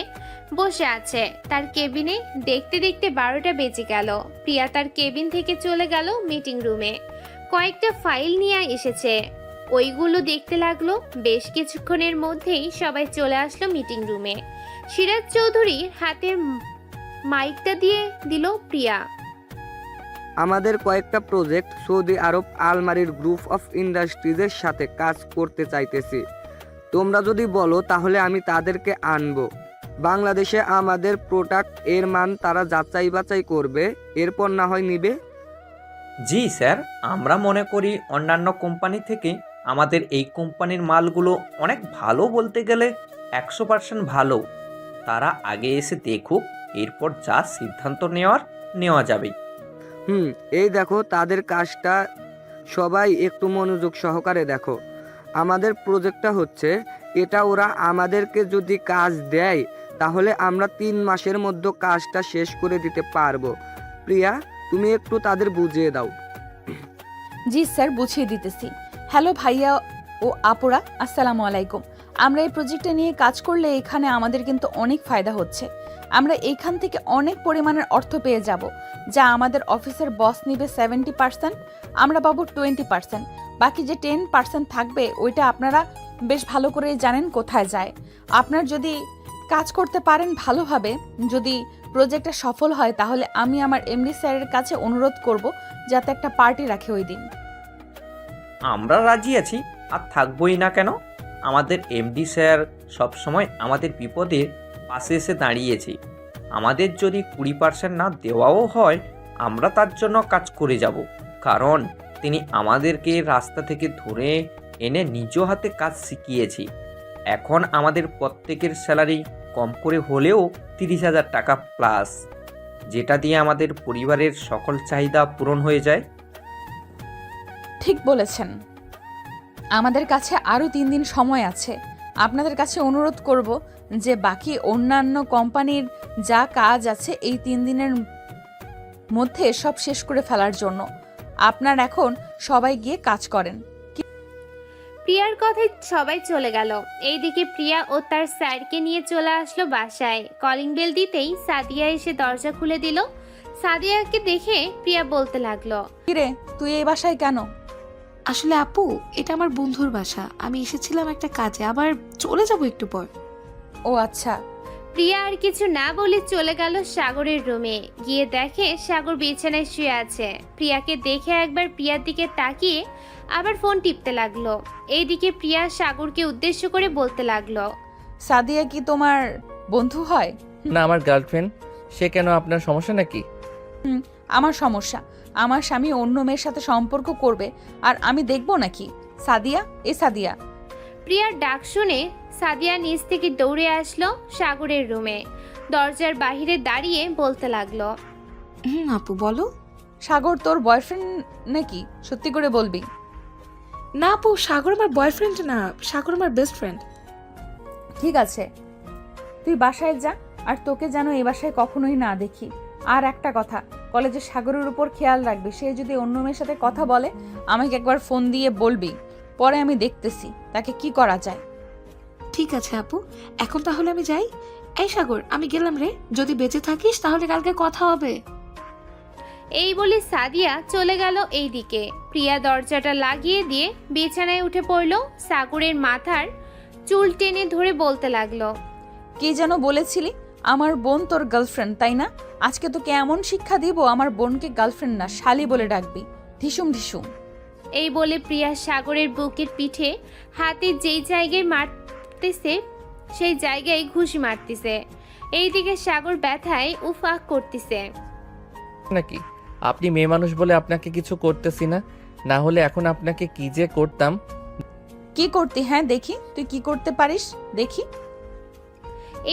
বসে আছে তার কেবিনে। দেখতে দেখতে 12টা বেজে গেল। প্রিয়া তার কেবিন থেকে চলে গেল মিটিং রুমে। কয়েকটা ফাইল নিয়ে এসেছে, ওইগুলো দেখতে লাগলো। বেশ কিছুক্ষণের মধ্যেই সবাই চলে আসলো মিটিং রুমে। সিরাজ চৌধুরীর হাতের মাইকটা দিয়ে দিল প্রিয়া। আমাদের কয়েকটা প্রজেক্ট সৌদি আরব আলমারির গ্রুপ অফ ইন্ডাস্ট্রিজের সাথে কাজ করতে চাইতেছি। তোমরা যদি বলো তাহলে আমি তাদেরকে আনবো। বাংলাদেশে আমাদের প্রোডাক্ট এর মান তারা যাচাই বাছাই করবে, এরপর না হয় নিবে। জি স্যার, আমরা মনে করি অন্যান্য কোম্পানি থেকে আমাদের এই কোম্পানির মালগুলো অনেক ভালো, বলতে গেলে 100% ভালো। তারা আগে এসে দেখুক, এরপর যা সিদ্ধান্ত নেওয়া যাবে। এই দেখো তাদের কাজটা, সবাই একটু মনোযোগ সহকারে দেখো। আমাদের প্রজেক্টটা হচ্ছে এটা ওরা আমাদেরকে যদি কাজ দেয় তাহলে আমরা 3 মাসের মধ্যে কাজটা শেষ করে দিতে পারবো। প্রিয়া, তুমি একটু তাদের বুঝিয়ে দাও। জি স্যার, বুঝিয়ে দিতেছি। হ্যালো ভাইয়া ও আপুরা, আসসালামু আলাইকুম। আমরা এই প্রজেক্টটা নিয়ে কাজ করলে এখানে আমাদের কিন্তু অনেক ফায়দা হচ্ছে। আমরা এইখান থেকে অনেক পরিমাণের অর্থ পেয়ে যাব, যা আমাদের অফিসের বস নিবে 70%, আমরা পাবো 20%। বাকি যে 10% থাকবে ওইটা আপনারা বেশ ভালো করে জানেন কোথায় যায়। আপনার যদি কাজ করতে পারেন ভালোভাবে, যদি প্রজেক্টটা সফল হয়, তাহলে আমি আমার এমডি স্যারের কাছে অনুরোধ করব যাতে একটা পার্টি রাখে ওই দিন। আমরা রাজি আছি, আর থাকবোই না কেন? আমাদের এমডি স্যার সবসময় আমাদের বিপদের পাশে এসে দাঁড়িয়েছে। আমাদের যদি 20% না দেওয়াও হয়, আমরা তার জন্য কাজ করে যাব, কারণ তিনি আমাদেরকে রাস্তা থেকে ধরে এনে নিজ হাতে কাজ শিখিয়েছি। এখন আমাদের প্রত্যেকের স্যালারি কম করে হলেও 30,000 টাকা প্লাস, যেটা দিয়ে আমাদের পরিবারের সকল চাহিদা পূরণ হয়ে যায়। ঠিক বলেছেন। আমাদের কাছে আরও 3 দিন সময় আছে। আপনাদের কাছে অনুরোধ করব যে বাকি অন্যান্য কোম্পানির যা কাজ আছে এই 3 দিনের মধ্যে সব শেষ করে ফেলার জন্য। আপনার এখন সবাই গিয়ে কাজ করেন। প্রিয়ার কথায় সবাই চলে গেল। এইদিকে প্রিয়া ও তার স্যারকে নিয়ে চলে আসলো বাসায়। কলিং বেল দিতেই সাদিয়া এসে দরজা খুলে দিল। সাদিয়াকে দেখে প্রিয়া বলতে লাগলো, কিরে, তুই এই বাসায় কেন? আসলে আপু, এটা আমার বন্ধুর বাসা। আমি এসেছিলাম একটা কাজে, আবার চলে যাব একটু পর। ও আচ্ছা। প্রিয়া আর কিছু না বলে চলে গেল সাগরের রুমে। গিয়ে দেখে সাগর বিছানায় শুয়ে আছে। প্রিয়াকে দেখে একবার প্রিয়ার দিকে তাকিয়ে আবার ফোন টিপতে লাগলো। এইদিকে প্রিয়া সাগরকে উদ্দেশ্য করে বলতে লাগলো, সাদিয়া কি তোমার বন্ধু হয়? না, আমার গার্লফ্রেন্ড। সে কেন, আপনার সমস্যা নাকি? আমার সমস্যা। আমার স্বামী অন্য মেয়ের সাথে সম্পর্ক করবে আর আমি দেখবো নাকি? সাদিয়া, সাদিয়া। প্রিয়ার ডাক শুনে সাদিয়া নিচ থেকে দৌড়ে আসলো সাগরের রুমে। দরজার বাহিরে দাঁড়িয়ে বলতে লাগলো, আপু বলো। সাগর তোর বয়ফ্রেন্ড নাকি? সত্যি করে বলবি। না আপু, সাগর আমার বয়ফ্রেন্ড না, সাগর আমার বেস্ট ফ্রেন্ড। ঠিক আছে, তুই বাসায় যা, আর তোকে যেন এই বাসায় কখনোই না দেখি। আর একটা কথা, কলেজে সাগরের উপর খেয়াল রাখবি। সে যদি অন্য মেয়ের সাথে কথা বলে আমাকে একবার ফোন দিয়ে বলবি, পরে আমি দেখতেছি তাকে কি করা যায়। ঠিক আছে আপু, এখন তাহলে আমি যাই। এই সাগর, আমি গেলাম রে। যদি বেঁচে থাকিস তাহলে কালকে কথা হবে। এই বলে সাদিয়া চলে গেল। এইদিকে প্রিয়া দরজাটা লাগিয়ে দিয়ে বিছানায় উঠে পড়ল। সাগরের মাথার চুল টেনে ধরে বলতে লাগলো, কি যেন বলেছিলি? আমার বোন তোর গার্লফ্রেন্ড, তাই না? আজকে তোকে এমন শিক্ষা দিব, আমার বোনকে গার্লফ্রেন্ড না শালি বলে ডাকবি। ঢিসুম ঢিসুম। এই বলে প্রিয়া সাগরের বুকের পিঠে হাতে যেই জায়গায় মারতেছে সেই জায়গায় ঘুষি মারতেছে। এইদিকে সাগর ব্যথায় উফাক করতেছে। নাকি আপনি মেয়ে মানুষ বলে আপনাকে কিছু করতেছি না, না হলে এখন আপনাকে কি যে করতাম। কি করতি? হ্যাঁ দেখি, তুই কি করতে পারিস দেখি।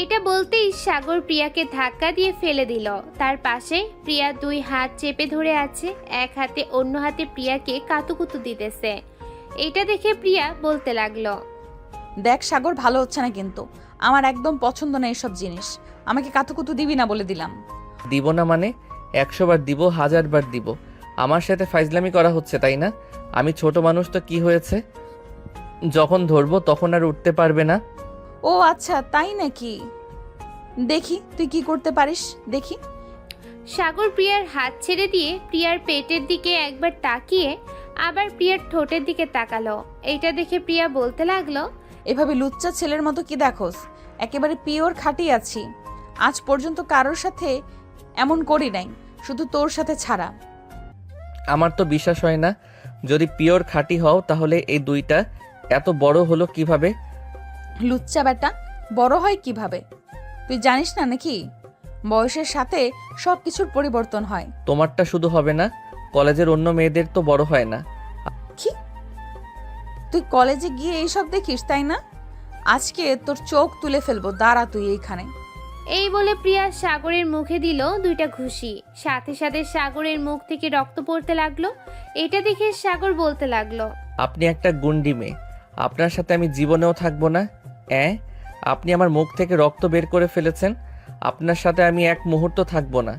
এটা বলতেই সাগর প্রিয়াকে ধাক্কা দিয়ে ফেলে দিল। তার পাশে প্রিয়া 2 হাত চেপে ধরে আছে, এক হাতে অন্য হাতে প্রিয়াকে কাতুকুতু দিতেছে। এটা দেখে প্রিয়া বলতে লাগলো, দেখ সাগর, ভালো হচ্ছে না কিন্তু। আমার একদম পছন্দ না এসব জিনিস। আমাকে কাতুকুতু দিবি না বলে দিলাম। দিব না মানে? 100 বার দিব, 1000 বার দিব। আমার সাথে ফাইজলামি করা হচ্ছে, তাই না? আমি ছোট মানুষ তো কি হয়েছে? যখন ধরবো তখন আর উঠতে পারবে না। ও আচ্ছা, তাই নাকি? দেখি তুই কি করতে পারিস দেখি। সাগর প্রিয়ার হাত ছেড়ে দিয়ে প্রিয়ার পেটের দিকে একবার তাকিয়ে আবার প্রিয়ার ঠোঁটের দিকে তাকালো। এইটা দেখে প্রিয়া বলতে লাগলো, এভাবে লুচ্চা ছেলের মতো কি দেখোস? একেবারে পিওর খাঁটি আছি। আজ পর্যন্ত কারোর সাথে এমন করি নাই, শুধু তোর সাথে ছাড়া। আমার তো বিশ্বাস হয় না। যদি পিওর খাঁটি হও তাহলে এই 2টা এত বড় হলো কিভাবে? লুচ্চা বেটা, বড় হয় কিভাবে? তুই জানিস না নাকি? বয়সের সাথে সব কিছুর পরিবর্তন হয়। তোমারটা শুধু হবে না, কলেজের অন্য মেয়েদের তো বড় হয় না। কি? তুই কলেজে গিয়ে এইসব দেখিস, তাই না? আজকে তোর চোখ তুলে ফেলবো, দাঁড়া তুই এইখানে। এই বলে প্রিয়া সাগরের মুখে দিল 2টা ঘুষি। সাথে সাথে সাগরের মুখ থেকে রক্ত পড়তে লাগলো। এটা দেখে সাগর বলতে লাগলো, আপনি একটা গুন্ডি মেয়ে, আপনার সাথে আমি জীবনেও থাকবো না। আপনি আমার মুখ থেকে রক্ত বের করে ফেলেছেন। আপনার সাথে আমি এক মুহূর্ত থাকবো না।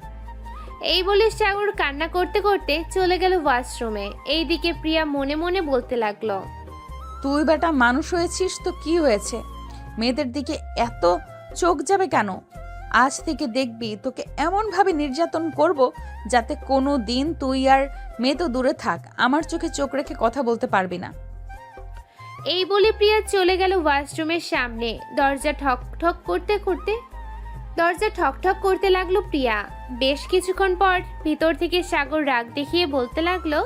এই বলে সাগর কান্না করতে করতে চলে গেল ওয়াশরুমে। এইদিকে প্রিয়া মনে মনে বলতে লাগলো, তুই বেটা মানুষ হয়েছিস তো কি হয়েছে, মেয়েদের দিকে এত চোখ যাবে কেন? আজ থেকে দেখবি তোকে এমনভাবে নির্যাতন করব যাতে কোনো দিন তুই আর মেয়ে তো দূরে থাক, আমার চোখে চোখ রেখে কথা বলতে পারবি না। এই বলে প্রিয়া চলে গেল ওয়াশরুমের সামনে। দরজা ঠক ঠক করতে লাগলো প্রিয়া। বেশ কিছুক্ষণ পর ভিতর থেকে সাগর রাগ দেখিয়ে বলতে লাগলো,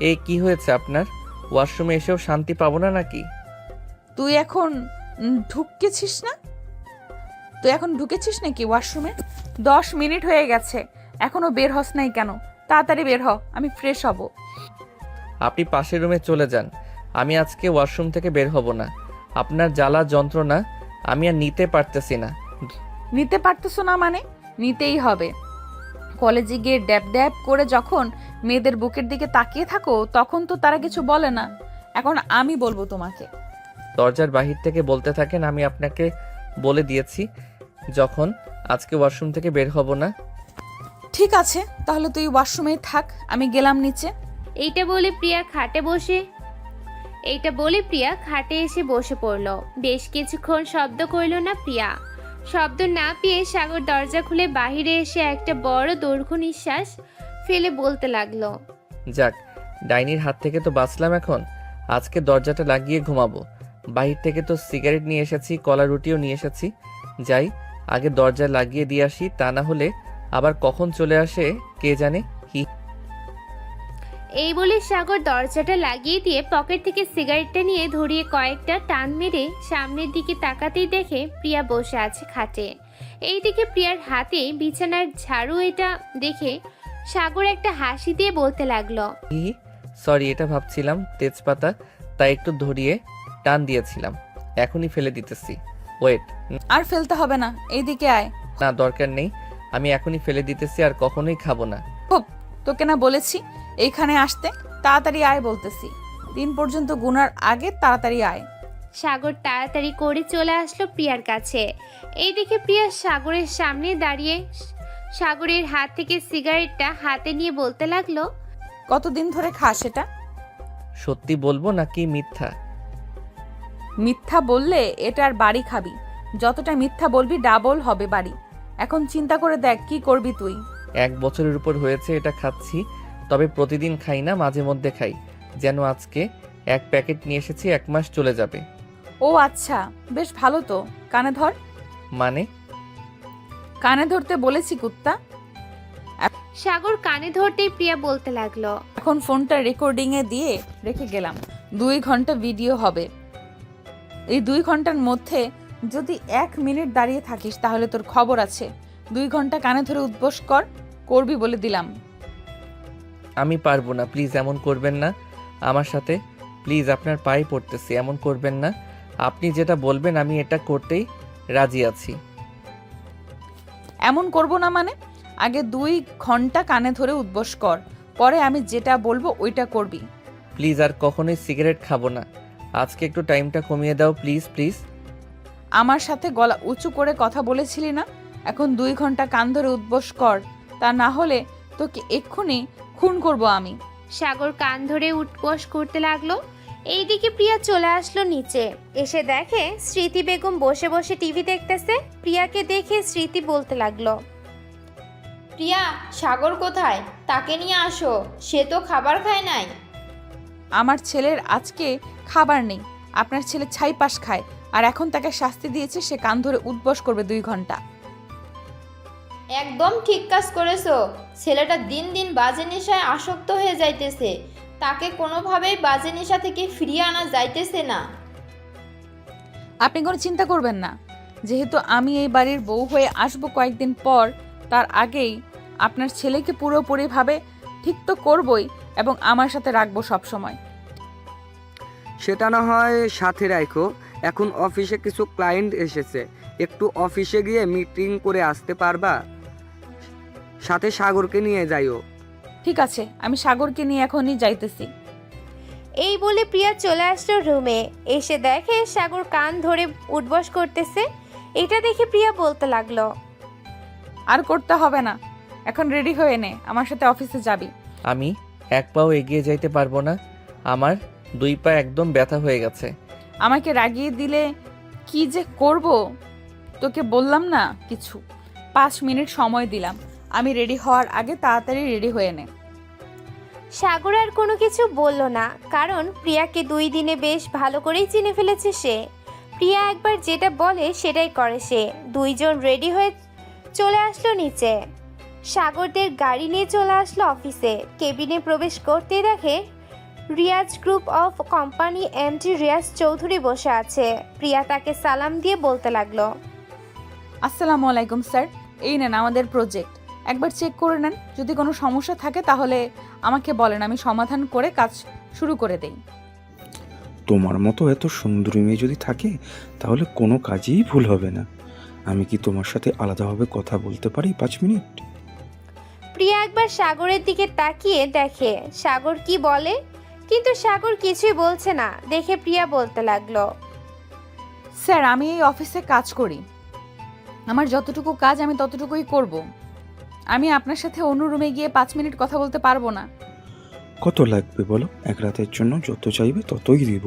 এই কি হয়েছে আপনার? ওয়াশরুমে এসেও শান্তি পাবো না নাকি? তুই এখন ঢুকেছিস না? তুই এখন ঢুকেছিস নাকি ওয়াশরুমে? 10 মিনিট হয়ে গেছে, এখনো বের হস নাই কেন? তাড়াতাড়ি বের হ, আমি ফ্রেশ হব। আপনি পাশের রুমে চলে যান, আমি আজকে ওয়াশরুম থেকে বের হব না। আপনার জ্বালা যন্ত্রণা আমি আর নিতে পারতেছি না। নিতে পারতেছো না মানে? নিতেই হবে। কলেজে গিয়ে ড্যাব ড্যাব করে যখন মেয়েদের বুকের দিকে তাকিয়ে থাকো তখন তো তারা কিছু বলে না, এখন আমি বলবো তোমাকে। দরজার বাহির থেকে বলতে থাকেন, আমি আপনাকে বলে দিয়েছি যখন আজকে ওয়াশরুম থেকে বের হব না। ঠিক আছে, তাহলে তুই ওয়াশরুমেই থাক, আমি গেলাম নিচে। এইটা বলে প্রিয়া খাটে এসে বসে পড়ল। বেশ কিছুক্ষণ শব্দ করল না প্রিয়া। শব্দ না পেয়ে সাগর দরজা খুলে বাহিরে এসে একটা বড় দৈর্ঘ্য নিঃশ্বাস ফেলে বলতে লাগলো, যাক, ডাইনির হাত থেকে তো বাঁচলাম। এখন আজকে দরজাটা লাগিয়ে ঘুমাবো। বাহির থেকে তো সিগারেট নিয়ে এসেছি, কলা রুটিও নিয়ে এসেছি। যাই, আগে দরজা লাগিয়ে দিয়ে আসি, তা না হলে আবার কখন চলে আসে কে জানে। এই বলে সাগর দরজাটা লাগিয়ে দিয়ে পকেট থেকে সিগারেটটা নিয়ে ধরিয়ে কয়েকটা টান মেরে সামনের দিকে তাকাতেই দেখে প্রিয়া বসে আছে খাটে। এইদিকে প্রিয়ার হাতে বিছানার ঝাড়ু, এটা দেখে সাগর একটা হাসি দিয়ে বলতে লাগলো, সরি, এটা ভাবছিলাম তেজপাতা, তাই একটু ধরিয়ে টান দিয়েছিলাম, এখনই ফেলে দিতেছি। ওয়েট, আর ফেলতে হবে না, এইদিকে আয়। না দরকার নেই, আমি এখনই ফেলে দিতেছি, আর কখনোই খাবো না। তোকে না বলেছি এইখানে আসতে? তাড়াতাড়ি আয় বলতেছি, 3 পর্যন্ত গুনার আগে তাড়াতাড়ি আয়। সাগর তাড়াতাড়ি করে চলে আসলো প্রিয়ার কাছে। এইদিকে প্রিয়া সাগরের সামনে দাঁড়িয়ে সাগরের হাত থেকে সিগারেটটা হাতে নিয়ে বলতে লাগলো, কতদিন ধরে খাস এটা? সত্যি বলবো নাকি মিথ্যা? মিথ্যা বললে এটার বাড়ি খাবি, যতটা মিথ্যা বলবি ডাবল হবে বাড়ি। এখন চিন্তা করে দেখ কি করবি তুই। 1 বছরের উপর হয়েছে এটা খাচ্ছি, তবে প্রতিদিন খাই না, মাঝে মধ্যে খাই। যেন আজকে 1 প্যাকেট নিয়ে এসেছি, 1 মাস চলে যাবে। ও আচ্ছা, বেশ ভালো তো। কানে ধর। মানে? কানে ধরতে বলেছি কুত্তা। সাগর কানে ধরতেই প্রিয়া বলতে লাগলো, এখন ফোনটা রেকর্ডিং এ দিয়ে রেখে গেলাম, 2 ঘন্টা ভিডিও হবে। এই 2 ঘন্টার মধ্যে যদি 1 মিনিট দাঁড়িয়ে থাকিস তাহলে তোর খবর আছে। 2 ঘন্টা কানে ধরে উদ্বোস করবি বলে দিলাম। আমি পারবো না, প্লিজ এমন করবেন না আমার সাথে, প্লিজ আপনার পায়ে পড়তেছি, এমন করবেন না। আপনি যেটা বলবেন আমি এটা করতেই রাজি আছি। এমন করব না মানে? আগে 2 ঘন্টা কানে ধরে উদ্বোস কর, পরে আমি যেটা বলবো ওইটা করবি। প্লিজ আর কখনোই সিগারেট খাবো না, আজকে একটু টাইমটা কমিয়ে দাও প্লিজ প্লিজ। আমার সাথে গলা উঁচু করে কথা বলেছিলি না? এখন 2 ঘন্টা কান ধরে উদ্বোস কর, তা না হলে তোকে এক্ষুনি খুন করব আমি। সাগর কান ধরে উঠবস করতে লাগলো। এইদিকে প্রিয়া চলে আসলো নিচে, এসে দেখে স্মৃতি বেগম বসে বসে টিভি দেখতেছে। প্রিয়াকে দেখে স্মৃতি বলতে লাগলো, প্রিয়া, সাগর কোথায়? তাকে নিয়ে আসো, সে তো খাবার খায় নাই। আমার ছেলের আজকে খাবার নেই, আপনার ছেলে ছাইপাস খায়, আর এখন তাকে শাস্তি দিয়েছে, সে কান ধরে উদ্বোস করবে 2 ঘন্টা। একদম ঠিক কাজ করেছো। ছেলেটা দিন দিন বাজে নেশায় আসক্ত হয়ে যাইতেছে, তাকে কোনোভাবেই বাজে নেশা থেকে ফিরিয়ে আনা যাইতেছে না। আপনি কোনো চিন্তা করবেন না, যেহেতু আমি এই বাড়ির বউ হয়ে আসবো কয়েকদিন পর, তার আগেই আপনার ছেলেকে পুরোপুরিভাবে ঠিক তো করবই, এবং আমার সাথে রাখবো সব সময়। সেটা না হয় সাথে রাখো, এখন অফিসে কিছু ক্লায়েন্ট এসেছে, একটু অফিসে গিয়ে মিটিং করে আসতে পারবা? সাথে সাগরকে নিয়ে যাইও। ঠিক আছে, আমি সাগরকে নিয়ে এখনই যাইতেছি। এই বলে প্রিয়া চলে আসলো রুমে। এসে দেখে সাগর কান ধরে উঠবস করতেছে। এটা দেখে প্রিয়া বলতে লাগলো, আর করতে হবে না, এখন রেডি হয়ে নে, আমার সাথে অফিসে যাবি। আমি এক পাও এগিয়ে যাইতে পারবো না, আমার 2 পা একদম ব্যথা হয়ে গেছে। আমাকে রাগিয়ে দিলে কি যে করব, তোকে বললাম না কিছু। 5 মিনিট সময় দিলাম, আমি রেডি হওয়ার আগে তাড়াতাড়ি রেডি হয়ে নে। সাগর আর কোনো কিছু বলল না, কারণ প্রিয়াকে 2 দিনে বেশ ভালো করেই চিনে ফেলেছে সে। প্রিয়া একবার যেটা বলে সেটাই করে সে। 2 জন রেডি হয়ে চলে আসলো নিচে। সাগরদের গাড়ি নিয়ে চলে আসলো অফিসে। কেবিনে প্রবেশ করতেই দেখে Riaz group of company MD Riaz Chowdhury বসে আছে। প্রিয়া তাকে সালাম দিয়ে বলতে লাগলো, আসসালামু আলাইকুম স্যার, এই নেন আমাদের প্রজেক্ট, একবার চেক করে নেন। যদি কোনো সমস্যা থাকে তাহলে আমাকে বলেন, আমি সমাধান করে কাজ শুরু করে দেই। তোমার মতো এত সুন্দরী মেয়ে যদি থাকে তাহলে কোনো কাজেই ভুল হবে না। আমি কি তোমার সাথে আলাদাভাবে কথা বলতে পারি 5 মিনিট? প্রিয়া একবার সাগরের দিকে তাকিয়ে দেখে সাগর কি বলে, কিন্তু সাগর কিছুই বলছে না দেখে প্রিয়া বলতে লাগলো, স্যার আমি এই অফিসে কাজ করি, আমার যতটুকু কাজ আমি ততটুকুই করব। আমি আপনার সাথে অন্য রুমে গিয়ে 5 মিনিট কথা বলতে পারবো না। কত লাগবে বলো? এক রাতের জন্য যত চাইবে ততই দিব।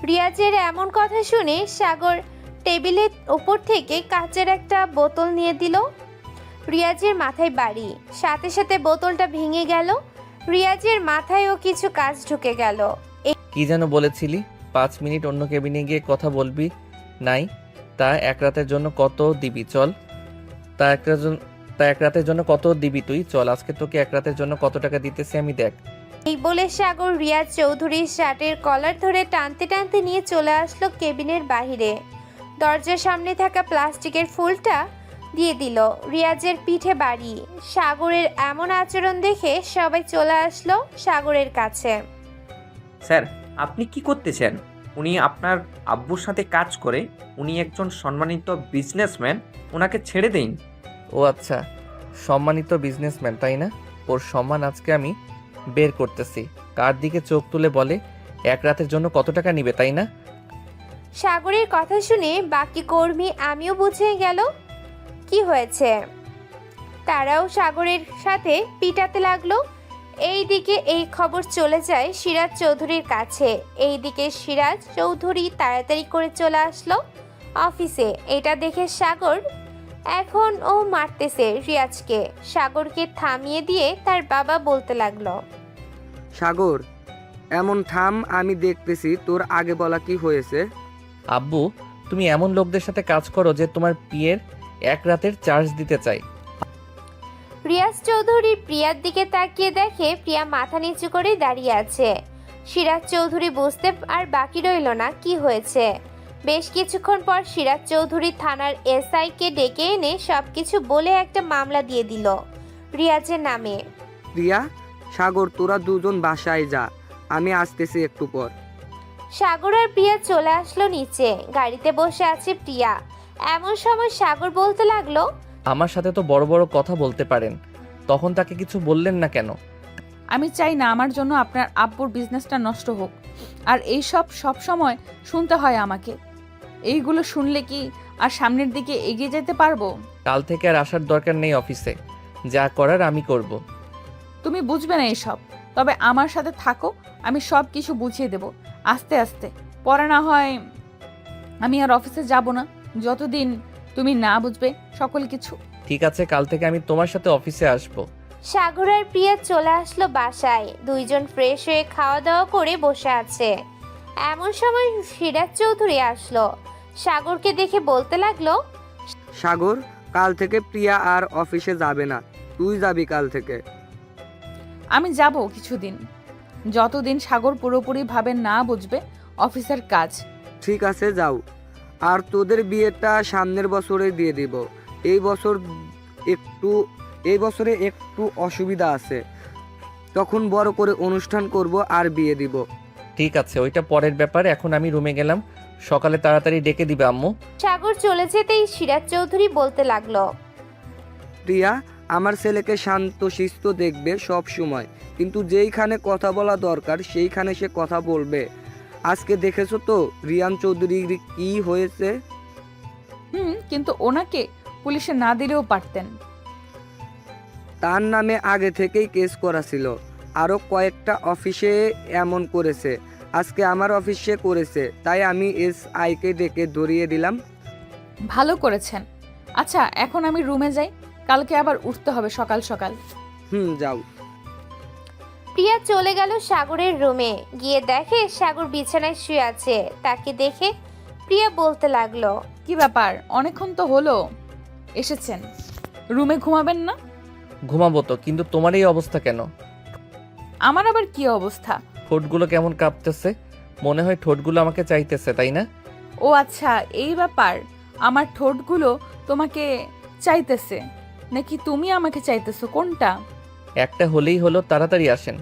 রিয়াজের এমন কথা শুনে সাগর টেবিলের উপর থেকে কাচের একটা বোতল নিয়ে দিল। রিয়াজের মাথায় বাড়ি, সাথে সাথে বোতলটা ভেঙে গেল। রিয়াজের মাথায়ও কিছু কাজ ঢুকে গেল। কি যেন বলেছিলি 5 মিনিট অন্য কেবিনে গিয়ে কথা বলবি নাই, তা এক রাতের জন্য কত দিবি? চল, তা এক রাতের জন্য কত দিবি তুই? চল আজকে তোকে এক রাতের জন্য কত টাকা দিতেছি আমি, দেখ। এই বলে সাগর রিয়াজ চৌধুরীর শার্টের কলার ধরে টানতে টানতে নিয়ে চলে আসলো কেবিনের বাহিরে। দরজার সামনে থাকা প্লাস্টিকের ফুলটা দিয়ে দিল রিয়াজের পিঠে বাড়ি। সাগরের এমন আচরণ দেখে সবাই চলে আসলো সাগরের কাছে। স্যার, আপনি কি করতেছেন? উনি আপনার আব্বুর সাথে কাজ করে, উনি একজন সম্মানিত বিজনেসম্যান, ওনাকে ছেড়ে দিন। ও আচ্ছা, সম্মানিত বিজনেসম্যান তাই না? ওর সম্মান আজকে আমি বের করতেছি। কার দিকে চোখ তুলে বলে এক রাতের জন্য কত টাকা নিবে, তাই না? সাগরের কথা শুনে বাকি কর্মী আমিও বুঝে গেল কি হয়েছে। তারাও সাগরের সাথে পিটাতে লাগলো। এইদিকে এই খবর চলে যায় সিরাজ চৌধুরীর কাছে। এইদিকে সিরাজ চৌধুরী তাড়াতাড়ি করে চলে আসলো অফিসে। এটা দেখে সাগর এখন ও মারতেছে রিয়াজকে। সাগরকে থামিয়ে দিয়ে তার বাবা বলতে লাগলো, সাগর এমন থাম, আমি দেখতেছি তোর আগে বলা কি হয়েছে। আব্বু, তুমি এমন লোকদের সাথে কাজ করো যে তোমার বিয়ের এক রাতের চার্জ দিতে চাই। রিয়াজ চৌধুরী প্রিয়ার দিকে তাকিয়ে দেখে প্রিয়া মাথা নিচু করে দাঁড়িয়ে আছে। সিরাজ চৌধুরী বুঝতে আর বাকি রইল না কি হয়েছে। বেশ কিছুক্ষণ পর সিরাজ চৌধুরী থানার এসআই কে ডেকে এনে সবকিছু বলে একটা মামলা দিয়ে দিল রিয়াজের নামে। প্রিয়া, সাগর তোরা দুজন বাসায় যা, আমি আসতেছি একটু পর। সাগর আর প্রিয়া চলে আসলো নিচে। গাড়িতে বসে আছে প্রিয়া। এমন সময় সাগর বলতে লাগলো, আমার সাথে তো বড় বড় কথা বলতে পারেন, তখন তাকে কিছু বললেন না কেন? আমি চাই না আমার জন্য আপনার আব্বুর বিজনেসটা নষ্ট হোক, আর এইসব সব সময় শুনতে হয় আমাকে। এইগুলো শুনলে কি আর সামনের দিকে এগিয়ে যেতে পারবো? কাল থেকে আর আসার দরকার নেই অফিসে, যা করার আমি করব। তুমি বুঝবে না এসব, তবে আমার সাথে থাকো, আমি সব কিছু বুঝিয়ে দেব আস্তে আস্তে। পরে না হয় আমি আর অফিসে যাব না, যতদিন তুমি না বুঝবে সকল কিছু। ঠিক আছে, কাল থেকে আমি তোমার সাথে অফিসে আসবো। সাগর আর প্রিয়া চলে আসলো বাসায়। 2 জন ফ্রেশ হয়ে খাওয়া দাওয়া করে বসে আছে। এমন সময় সিরাজ চৌধুরী আসলো। সাগরকে দেখে বলতে লাগলো, সাগর, কাল থেকে প্রিয়া আর অফিসে যাবে না, তুই যাবি কাল থেকে। আমি যাব কিছুদিন, যতদিন সাগর পুরোপুরি ভাবে না বুঝবে অফিসের কাজ। ঠিক আছে, যাও। আর তোদের বিয়েটা সামনের বছরে দিয়ে দিব। এই বছরে একটু অসুবিধা আছে, তখন বড় করে অনুষ্ঠান করব আর বিয়ে দিব। ঠিক আছে, ওইটা পরের ব্যাপার। এখন আমি রুমে গেলাম, সকালে তাড়াতাড়ি ডেকে দিবে আম্মু। সাগর চলে যেতেই সিরাজ চৌধুরী বলতে লাগলো, প্রিয়া, আমার ছেলেকে শান্তশিষ্ট দেখবে সব সময়, কিন্তু যেইখানে কথা বলা দরকার সেইখানে সে কথা বলবে। আজকে দেখেছো তো রিয়ান চৌধুরীর কি হয়েছে? কিন্তু ওনাকে পুলিশে না দিলেও পারতেন। তার নামে আগে থেকেই কেস করা ছিল, আরও কয়েকটা অফিসে এমন করেছে। আজকে আমার অফিসে করেছে, তাই আমি SIকে ডেকে ধরিয়ে দিলাম। ভালো করেছেন। আচ্ছা এখন আমি রুমে যাই, কালকে আবার উঠতে হবে সকাল সকাল। যাও। প্রিয়া চলে গেল সাগরের রুমে। গিয়ে দেখে সাগর বিছানায় শুয়ে আছে। তাকে দেখে প্রিয়া বলতে লাগলো, কি ব্যাপার, অনেকক্ষণ তো হলো এসেছেন, রুমে ঘুমাবেন না? ঘুমাবো তো, কিন্তু তোমার এই অবস্থা কেন? আমার আবার কি অবস্থা? ঠোঁটগুলো কেমন কাঁপতেছে, মনে হয় ঠোঁটগুলো আমাকে চাইতেছে, তাই না? ও আচ্ছা, এই ব্যাপার। আমার ঠোঁটগুলো তোমাকে চাইতেছে নাকি তুমি আমাকে চাইতেছো, কোনটা? একটা হলেই হলো, তাড়াতাড়ি আসেন।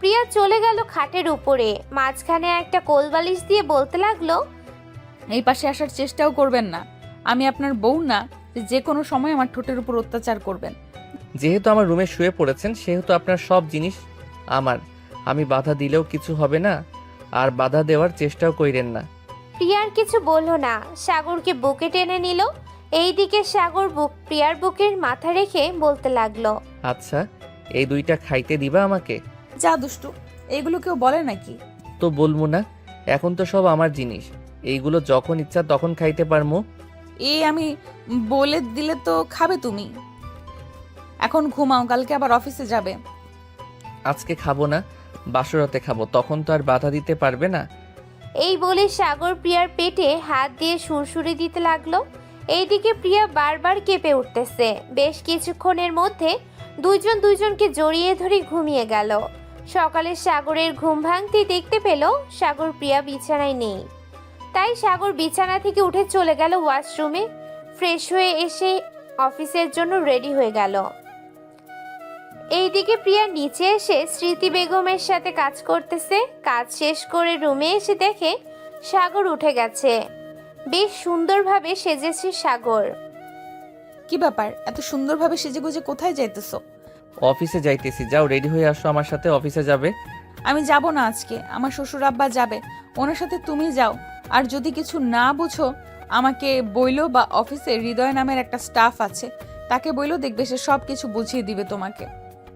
প্রিয়া চলে গেল খাটের উপরে। মাঝখানে একটা কোলবালিশ দিয়ে বলতে লাগলো, এই পাশে আসার চেষ্টাও করবেন না। আমি আপনার বউ না যে কোনো সময় আমার ঠোঁটের উপর অত্যাচার করবেন। যেহেতু আমার রুমে শুয়ে পড়েছেন, সেহেতু আপনার সব জিনিস আমার। আমি বাধা দিলেও কিছু হবে না, আর বাধা দেওয়ার চেষ্টাও কইরেন না। প্রিয়ার কিছু বলল না, সাগরকে বুকে টেনে নিল। এইদিকে সাগর প্রিয়ার বুকের মাথা রেখে বলতে লাগলো, আচ্ছা, এই দুইটা খাইতে দিবা আমাকে? যা দুষ্টু, এগুলো কেউ বলে নাকি? তো বলবো না, এখন তো সব আমার জিনিস, এইগুলো যখন ইচ্ছা তখন খাইতে পারমু। এই আমি বলে দিলে তো খাবে তুমি। এখন ঘুমাও, কালকে আবার অফিসে যাবে। আজকে খাবো না, বাসরাতে খাবো, তখন তো আর বাধা দিতে পারবে না। এই বলে সাগর প্রিয়ার পেটে হাত দিয়ে সুরসুরি দিতে লাগলো। এইদিকে প্রিয়া বারবার কেঁপে উঠতেছে। বেশ কিছুক্ষণের মধ্যে দুইজন দুইজনকে জড়িয়ে ধরে ঘুমিয়ে গেল। সকালে সাগরের ঘুম ভাঙতে দেখতে পেল সাগর প্রিয়া বিছানায় নেই। তাই সাগর বিছানা থেকে উঠে চলে গেল ওয়াশরুমে। ফ্রেশ হয়ে এসে অফিসের জন্য রেডি হয়ে গেল। এইদিকে প্রিয়া নিচে এসে স্মৃতি বেগমের সাথে কাজ করতেছে। কাজ শেষ করে রুমে এসে দেখে সাগর উঠে গেছে। বেশ সুন্দরভাবে সেজেছে সাগর। কি ব্যাপার, এত সুন্দরভাবে সেজেগুজে কোথায় যাইতেছো? অফিসে যাইতেছি, যাও রেডি হয়ে আসো, আমার সাথে অফিসে যাবে। আমি যাব না আজকে, আমার শ্বশুর আব্বা যাবে, ওনার সাথে তুমি যাও। আর যদি কিছু না বুঝো আমাকে বইলো, বা অফিসে হৃদয় নামের একটা স্টাফ আছে, তাকে বইলো, দেখবে সে সব কিছু বুঝিয়ে দিবে তোমাকে।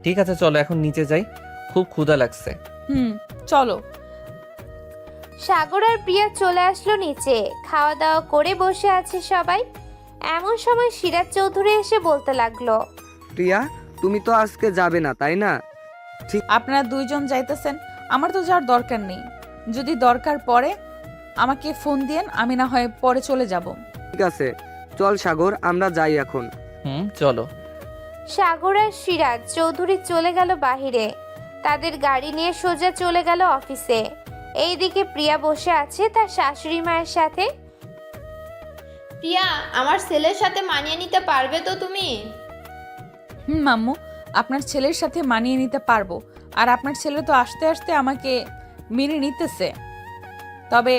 ঠিক আছে, চলো এখন নিচে যাই, খুব ক্ষুধা লাগছে। চলো। সাগর আর প্রিয়া চলে আসলো নিচে। খাওয়া দাওয়া করে বসে আছে সবাই। এমন সময় সিরাজ চৌধুরী এসে বলতে লাগলো, প্রিয়া, তুমি তো আজকে যাবে না তাই না? আপনারা দুইজন যাইতেছেন, আমার তো যাওয়ার দরকার নেই। যদি দরকার পড়ে আমাকে ফোন দিয়েন, আমি না হয় পরে চলে যাব। ঠিক আছে, চল সাগর, আমরা যাই এখন। চলো। সাগর আর সিরাজ চৌধুরী চলে গেল বাহিরে। তাদের গাড়ি নিয়ে সোজা চলে গেল অফিসে। এইদিকে প্রিয়া বসে আছে তার শাশুড়ি মায়ের সাথে। প্রিয়া, আমার ছেলের সাথে মানিয়ে নিতে পারবে তো তুমি? মাম্মু, আপনার ছেলের সাথে মানিয়ে নিতে পারবো। আর আপনার ছেলে তো আস্তে আস্তে আমাকে মেনে নিতেছে। তবে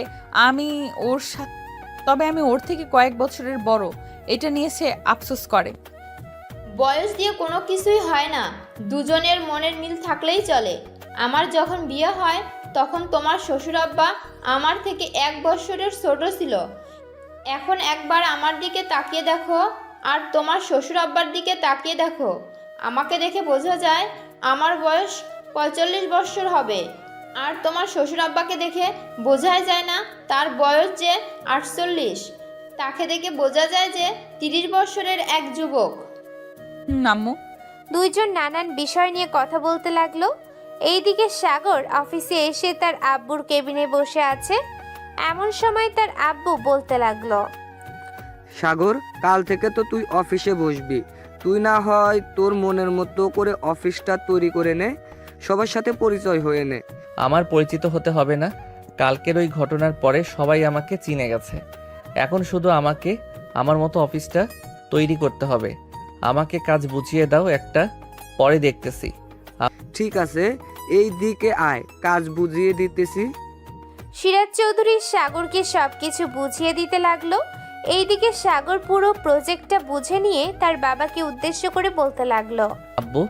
আমি ওর থেকে কয়েক বছরের বড়, এটা নিয়ে সে আফসোস করে। বয়স দিয়ে কোনো কিছুই হয় না, দুজনের মনের মিল থাকলেই চলে। আমার যখন বিয়ে হয় তখন তোমার শ্বশুর আব্বা আমার থেকে 1 বছরের ছোট ছিল। এখন একবার আমার দিকে তাকিয়ে দেখো আর তোমার শ্বশুর আব্বার দিকে তাকিয়ে দেখো। আমাকে দেখে বোঝা যায় আমার বয়স 45 বছর হবে, আর তোমার শ্বশুর আব্বাকে দেখে বোঝাই যায় না তার বয়স যে 48। তাকে দেখে বোঝা যায় যে 30 বছরের এক যুবক। আম্মু। দুইজন নানান বিষয় নিয়ে কথা বলতে লাগলো। এইদিকে সাগর অফিসে এসে তার আব্বুর কেবিনে বসে আছে। এমন সময় তার আব্বু বলতে লাগলো, সাগর, কাল থেকে তো তুই অফিসে বসবি। তুই না হয় তোর মনের মতো করে অফিসটা তৈরি করে নে, সবার সাথে পরিচয় হয়ে নে। আমার পরিচিত হতে হবে না, কালকের ওই ঘটনার পরে সবাই আমাকে চিনে গেছে। এখন শুধু আমাকে আমার মতো অফিসটা তৈরি করতে হবে। আমাকে কাজ বুঝিয়ে দাও একটা, পরে দেখতেছি। ঠিক আছে, এই দিকে আয়, কাজ বুঝিয়ে দিতেছি। সিরাজ চৌধুরী সাগরকে সবকিছু বুঝিয়ে দিতে লাগলো। এইদিকে সাগর পুরো প্রজেক্টটা বুঝে নিয়ে তার বাবাকে উদ্দেশ্য করে বলতে লাগলো। আব্বু,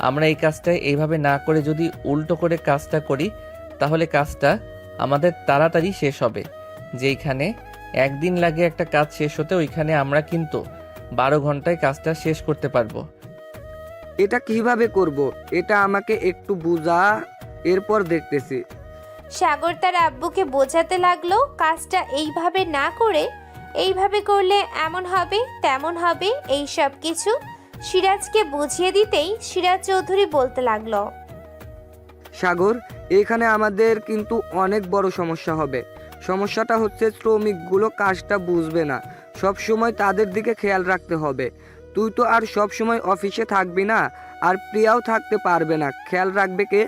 আমরা এই কাজটা এইভাবে না করে যদি উল্টো করে কাজটা করি তাহলে কাজটা আমাদের তাড়াতাড়ি শেষ হবে। যেইখানে একদিন লাগে একটা কাজ শেষ হতে, ওইখানে আমরা কিন্তু 12 ঘন্টায় কাজটা শেষ করতে পারবো। এটা কিভাবে করব? এটা আমাকে একটু বুঝা, এরপর দেখতেছি। সাগর তার আব্বুকে বোঝাতে লাগলো কাজটা এইভাবে না করে এইভাবে করলে এমন হবে তেমন হবে, এই সব কিছু সিরাজকে বুঝিয়ে দিতেই সিরাজ চৌধুরী বলতে লাগলো। সাগর, এখানে আমাদের কিন্তু অনেক বড় সমস্যা হবে। সমস্যাটা হচ্ছে শ্রমিকগুলো কাজটা বুঝবে না, সব সময় তাদের দিকে খেয়াল রাখতে হবে। তুই তো আর সব সময় অফিসে থাকবি না, আর প্রিয়াও থাকতে পারবে না, খেয়াল রাখবে কে?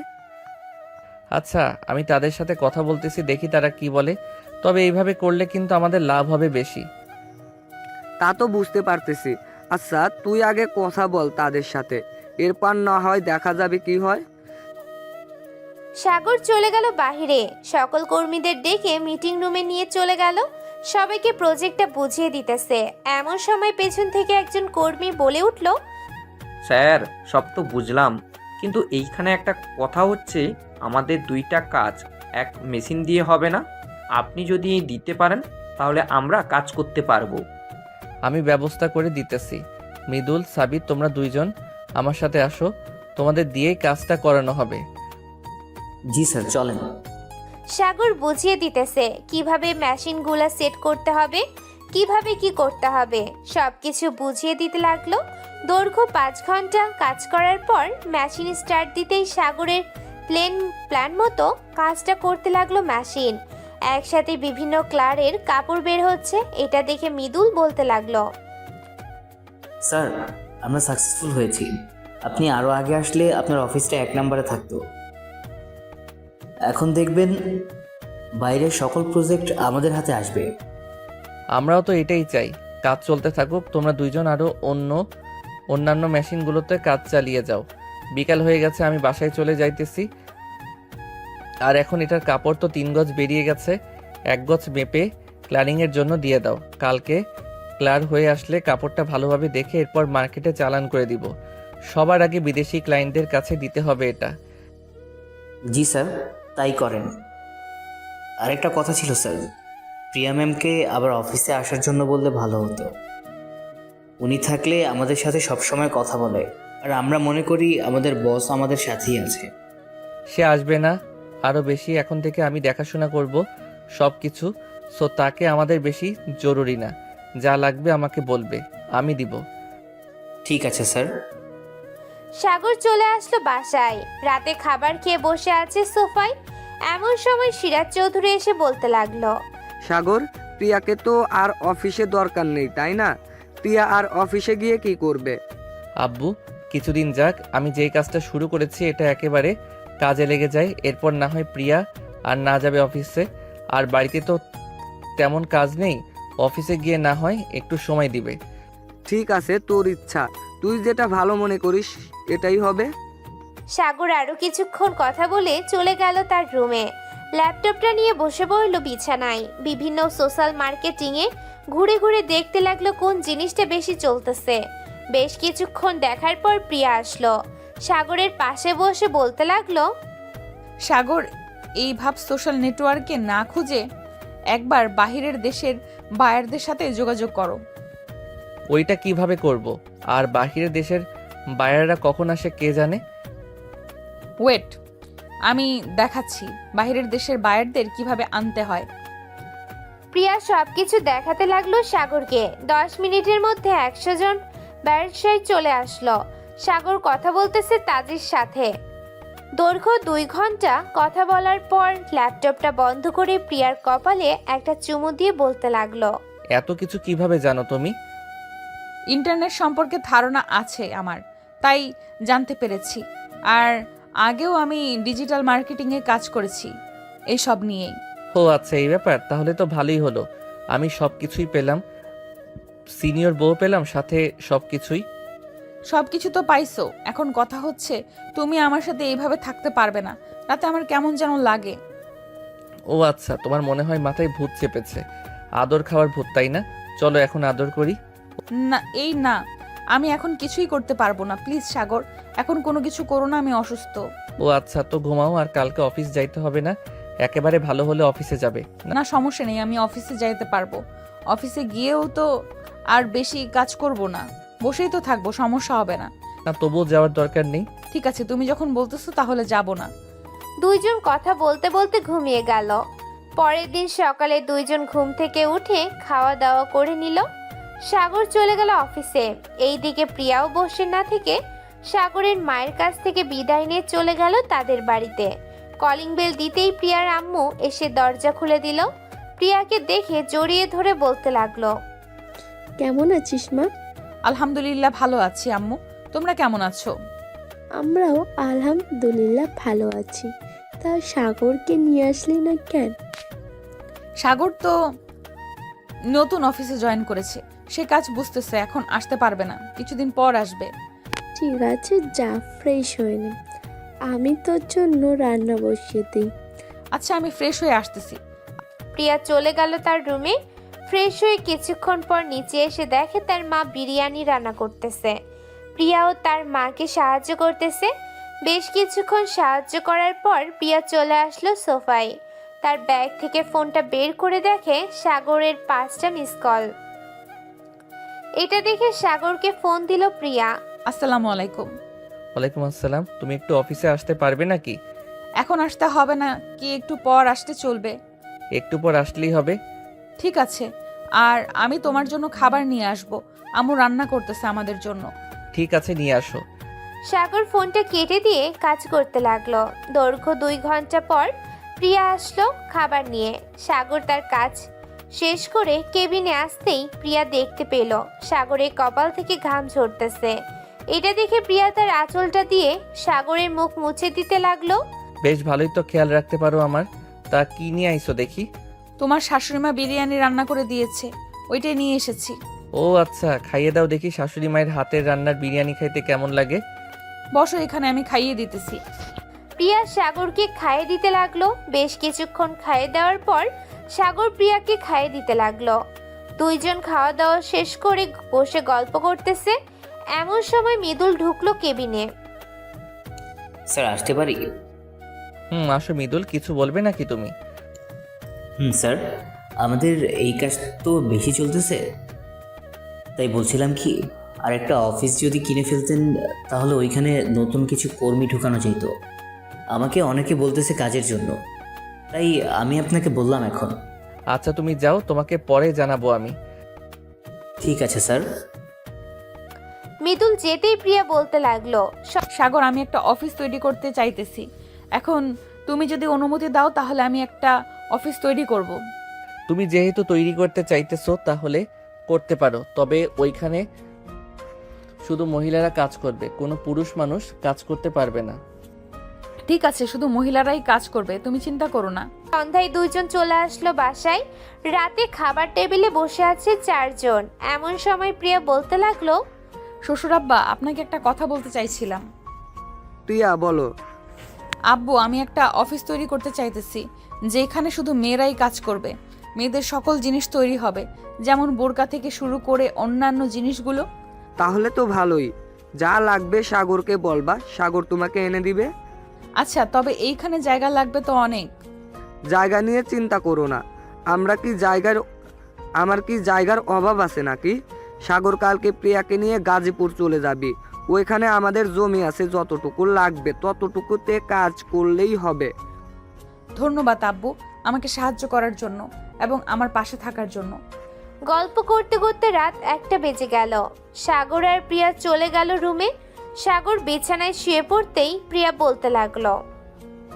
আচ্ছা, আমি তাদের সাথে কথা বলতেছি, দেখি তারা কি বলে। তবে এইভাবে করলে কিন্তু আমাদের লাভ হবে বেশি। তা তো বুঝতে পারতেছি। আচ্ছা, তুই আগে কথা বল তাদের সাথে, এরপর না হয় দেখা যাবে কি হয়। সাগর চলে গেল বাহিরে, সকল কর্মীদের ডেকে মিটিং রুমে নিয়ে চলে গেল, সবাইকে প্রজেক্টটা বুঝিয়ে দিতেছে। এমন সময় পেছন থেকে একজন কর্মী বলে উঠল, স্যার, সব তো বুঝলাম, কিন্তু এইখানে একটা কথা হচ্ছে, আমাদের 2টা কাজ এক মেশিন দিয়ে হবে না। আপনি যদি দিতে পারেন তাহলে আমরা কাজ করতে পারবো। আমি ব্যবস্থা করে দিতেছি। মৃদুল, সাবিত, তোমরা 2 জন আমার সাথে আসো, তোমাদের দিয়েই কাজটা করানো হবে। জি স্যার, চলেন। সাগর বুঝিয়ে দিতেছে কিভাবে মেশিনগুলো সেট করতে হবে, কিভাবে কি করতে হবে, সবকিছু বুঝিয়ে দিতে লাগলো। দৈর্ঘ্য 5 ঘন্টা কাজ করার পর মেশিন স্টার্ট দিতেই সাগরের প্ল্যান মতো কাজটা করতে লাগলো মেশিন। একসাথে বিভিন্ন কালারের কাপড় বের হচ্ছে, এটা দেখে মৃদুল বলতে লাগলো, স্যার, আমরা সাকসেসফুল হয়েছি। আপনি আরও আগে আসলে আপনার অফিসটা 1 নম্বরে থাকতো। এখন দেখবেন বাইরের সকল প্রজেক্ট আমাদের হাতে আসবে। আমরাও তো এটাই চাই, কাজ চলতে থাকুক, তোমরা 2 জন আরও অন্যান্য মেশিনগুলোতে কাজ চালিয়ে যাও। বিকাল হয়ে গেছে, আমি বাসায় চলে যাইতেছি। আর এখন এটার কাপড় তো 3 গজ বেরিয়ে গেছে, 1 গজ মেপে ক্লারিংয়ের জন্য দিয়ে দাও। কালকে ক্লার হয়ে আসলে কাপড়টা ভালোভাবে দেখে এরপর মার্কেটে চালান করে দিব। সবার আগে বিদেশি ক্লায়েন্টদের কাছে দিতে হবে এটা। জি স্যার, তাই করেন। আরেকটা কথা ছিল স্যার, প্রিয়া ম্যামকে আবার অফিসে আসার জন্য বললে ভালো হতো। উনি থাকলে আমাদের সাথে সবসময় কথা বলে, আর আমরা মনে করি আমাদের বস আমাদের সাথেই আছে। সে আসবে না, আরও বেশি এখন থেকে আমি দেখাশোনা করব সব কিছু। সো তাকে আমাদের বেশি জরুরি না, যা লাগবে আমাকে বলবে, আমি দিব। ঠিক আছে স্যার। সাগর চলে আসলো বাসায়, রাতে খাবার খেয়ে বসে আছে সোফায়। এমন সময় সিরাজ চৌধুরী এসে বলতে লাগলো, সাগর, প্রিয়াকে তো আর অফিসে দরকার নেই, তাই না? প্রিয়া আর অফিসে গিয়ে কি করবে? আব্বু, কিছুদিন যাক, আমি যেই কাজটা শুরু করেছি এটা একেবারে কাজে লেগে যায়, এরপর না হয় প্রিয়া আর না যাবে অফিসে। আর বাড়িতে তো তেমন কাজ নেই, অফিসে গিয়ে না হয় একটু সময় দিবে। ঠিক আছে, তোর ইচ্ছা, তুই যেটা ভালো মনে করিস এটাই হবে। সাগর আরো কিছুক্ষণ কথা বলে চলে গেল তার রুমে। ল্যাপটপটা নিয়ে বসে পড়ল বিছানায়। বিভিন্ন সোশ্যাল মার্কেটিংয়ে ঘুরে ঘুরে দেখতে লাগলো কোন জিনিসটা বেশি চলতেছে। বেশ কিছুক্ষণ দেখার পর প্রিয়া আসলো, সাগরের পাশে বসে বলতে লাগলো, সাগর, এই ভাব সোশ্যাল নেটওয়ার্কে না খুঁজে একবার বাহিরের দেশের বায়ারদের সাথে যোগাযোগ করো। ওইটা কিভাবে করব? আর বাহিরের দেশের বায়াররা কখন আসে কে জানে। ওয়েট, আমি দেখাচ্ছি বাহিরের দেশের বায়ারদের কিভাবে আনতে হয়। প্রিয়া সবকিছু দেখাতে লাগলো সাগরকে। 10 মিনিটের মধ্যে 100 জন ব্যবসায়ী চলে আসলো। সাগর কথা বলতেছে তাদের সাথে। দৈর্ঘ্য 2 ঘন্টা কথা বলার পর ল্যাপটপটা বন্ধ করে প্রিয়ার কপালে একটা চুমু দিয়ে বলতে লাগলো, এত কিছু কিভাবে জানো তুমি? ইন্টারনেট সম্পর্কে ধারণা আছে আমার, তাই জানতে পেরেছি। আর আগেও আমি ডিজিটাল মার্কেটিংয়ে কাজ করেছি এইসব নিয়েই। ও আচ্ছা, এই ব্যাপার, তাহলে তো ভালোই হলো। আমি সব কিছুই পেলাম, সিনিয়র বউ পেলাম, সাথে সব কিছুই। সব কিছু তো পাইছো, এখন কথা হচ্ছে তুমি আমার সাথে এইভাবে থাকতে পারবে না, তাতে আমার কেমন যেন লাগে। ও আচ্ছা, তোমার মনে হয় মাথায় ভূত চেপেছে, আদর খাওয়ার ভূত, তাই না? চলো এখন আদর করি। না এই না, আমি এখন কিছুই করতে পারবো না, প্লিজ সাগর, এখন কোনো কিছু করো না, আমি অসুস্থ। ও আচ্ছা, তো ঘুমাও, আর কালকে অফিস যাইতে হবে না, একেবারে ভালো হলে অফিসে যাবে। না সমস্যা নেই, আমি অফিসে যাইতে পারবো। অফিসে গিয়েও তো আর বেশি কাজ করব না, বসেই তো থাকবো, সমস্যা হবে না। না তবুও যাওয়ার দরকার নেই। ঠিক আছে, তুমি যখন বলতেছো তাহলে যাব না। দুইজন কথা বলতে বলতে ঘুমিয়ে গেল। পরের দিন সকালে দুইজন ঘুম থেকে উঠে খাওয়া দাওয়া করে নিল। সাগর চলে গেল অফিসে। এইদিকে প্রিয়াও বসে না থেকে সাগরের মায়ের কাছ থেকে বিদায় নিয়ে চলে গেল তাদের বাড়িতে। কলিং বেল দিতেই প্রিয়ার আম্মু এসে দরজা খুলে দিল। প্রিয়াকে দেখে জড়িয়ে ধরে বলতে লাগলো, কেমন আছিস মা? আলহামদুলিল্লাহ ভালো আছি আম্মু, তোমরা কেমন আছো? আমরাও আলহামদুলিল্লাহ ভালো আছি। তা সাগরকে নিয়ে আসলি না কেন? সাগর তো নতুন অফিসে জয়েন করেছে, সে কাজ বুঝতেছে, এখন আসতে পারবে না, কিছুদিন পর আসবে। ঠিক আছে, যা ফ্রেশ হয়ে নে, আমি তোর জন্য রান্না বসিয়ে দিই। আচ্ছা আমি ফ্রেশ হয়ে আসতেছি। প্রিয়া চলে গেল তার রুমে। ফ্রেশ হয়ে কিছুক্ষণ পর নিচে এসে দেখে তার মা বিরিয়ানি রান্না করতেছে। প্রিয়াও তার মাকে সাহায্য করতেছে। বেশ কিছুক্ষণ সাহায্য করার পর প্রিয়া চলে আসলো সোফায়। তার ব্যাগ থেকে ফোনটা বের করে দেখে সাগরের 5টা মিস কল। এটা দেখে সাগরকে ফোন দিল প্রিয়া। আসসালামু আলাইকুম। ওয়ালাইকুম আসসালাম। তুমি একটু অফিসে আসতে পারবে নাকি? এখন আসতে হবে না কি, একটু পর আসতে চলবে? একটু পর আসলেই হবে। ঠিক আছে, আর আমি তোমার জন্য খাবার নিয়ে আসব, আম্মু রান্না করতেছে আমাদের জন্য। ঠিক আছে, নিয়ে আসো। সাগর ফোনটা কেটে দিয়ে কাজ করতে লাগলো। দৈর্ঘ্য 2 ঘন্টা পর প্রিয়া আসলো খাবার নিয়ে। সাগর তার কাজ শেষ করে কেবিনে আসতেই প্রিয়া দেখতে পেল সাগরের কপাল থেকে ঘাম ঝরতেছে। এটা দেখে প্রিয়া তার আঁচলটা দিয়ে সাগরের মুখ মুছে দিতে লাগলো। বেশ ভালোই তো খেয়াল রাখতে পারো আমার। তা কি নিয়ে আইছো দেখি? তোমার শাশুড়িমা বিরিয়ানি রান্না করে দিয়েছে, ওইটাই নিয়ে এসেছি। ও আচ্ছা, খাইয়ে দাও দেখি। শাশুড়ি মায়ের হাতের রান্নার বিরিয়ানি খাইতে কেমন লাগে? বসো এখানে, আমি খাইয়ে দিতেছি। প্রিয়া সাগরকে খাইয়ে দিতে লাগলো। বেশ কিছুক্ষণ খাইয়ে দেওয়ার পর সাগর প্রিয়াকে খাইয়ে দিতে লাগলো। দুইজন খাওয়া দাওয়া শেষ করে বসে গল্প করতেছে। এমন সময় মৃদুল ঢুকলো কেবিনে। স্যার আসতে পারি? আসো মৃদুল, কিছু বলবে নাকি তুমি? স্যার, আমাদের এই কাজ তো বেশি চলতেছে, তাই বলছিলাম কি, আর একটা অফিস যদি কিনে ফেলতেন তাহলে ওইখানে নতুন কিছু কর্মী ঢুকানো যেত। আমাকে অনেকে বলতেছে কাজের জন্য, তাই আমি আপনাকে বললাম এখন। আচ্ছা তুমি যাও, তোমাকে পরে জানাবো আমি। ঠিক আছে স্যার। মৃদুল যেতেই প্রিয়া বলতে লাগলো, সাগর, আমি একটা অফিস তৈরি করতে চাইতেছি, এখন তুমি যদি অনুমতি দাও তাহলে আমি একটা অফিস তৈরি করব। তুমি যেহেতু তৈরি করতে চাইতেছো তাহলে করতে পারো, তবে ওইখানে শুধু মহিলারা কাজ করবে, কোনো পুরুষ মানুষ কাজ করতে পারবে না। ঠিক আছে, শুধু মহিলারাই কাজ করবে, তুমি চিন্তা করো না। সন্ধ্যায় দুইজন চলে আসলো বাসায়। রাতে খাবার টেবিলে বসে আছে 4 জন। এমন সময় প্রিয়া বলতে লাগলো, শ্বশুরাব্বা, আপনাকে একটা কথা বলতে চাইছিলাম। প্রিয়া বলো। আব্বু, আমি একটা অফিস তৈরি করতে চাইতেছি, যেখানে শুধু মেয়েরাই কাজ করবে, মেয়েদের সকল জিনিস তৈরি হবে, যেমন বোরকা থেকে শুরু করে অন্যান্য জিনিসগুলো। তাহলে তো ভালোই, যা লাগবে সাগরকে বলবা, সাগর তোমাকে এনে দিবে। আচ্ছা, তবে এইখানে জায়গা লাগবে তো অনেক। জায়গা নিয়ে চিন্তা করো না, আমার কি জায়গার অভাব আছে নাকি? সাগর কালকে প্রিয়াকে নিয়ে গাজীপুর চলে যাবি, ওইখানে আমাদের জমি আছে, যতটুকু লাগবে ততটুকুতে কাজ করলেই হবে। ধন্যবাদ আব্বু, আমাকে সাহায্য করার জন্য এবং আমার পাশে থাকার জন্য। গল্প করতে করতে রাত 1টা বেজে গেল। সাগর আর প্রিয়া চলে গেল রুমে। সাগর বিছানায় শুয়ে পড়তেই প্রিয়া বলতে লাগলো,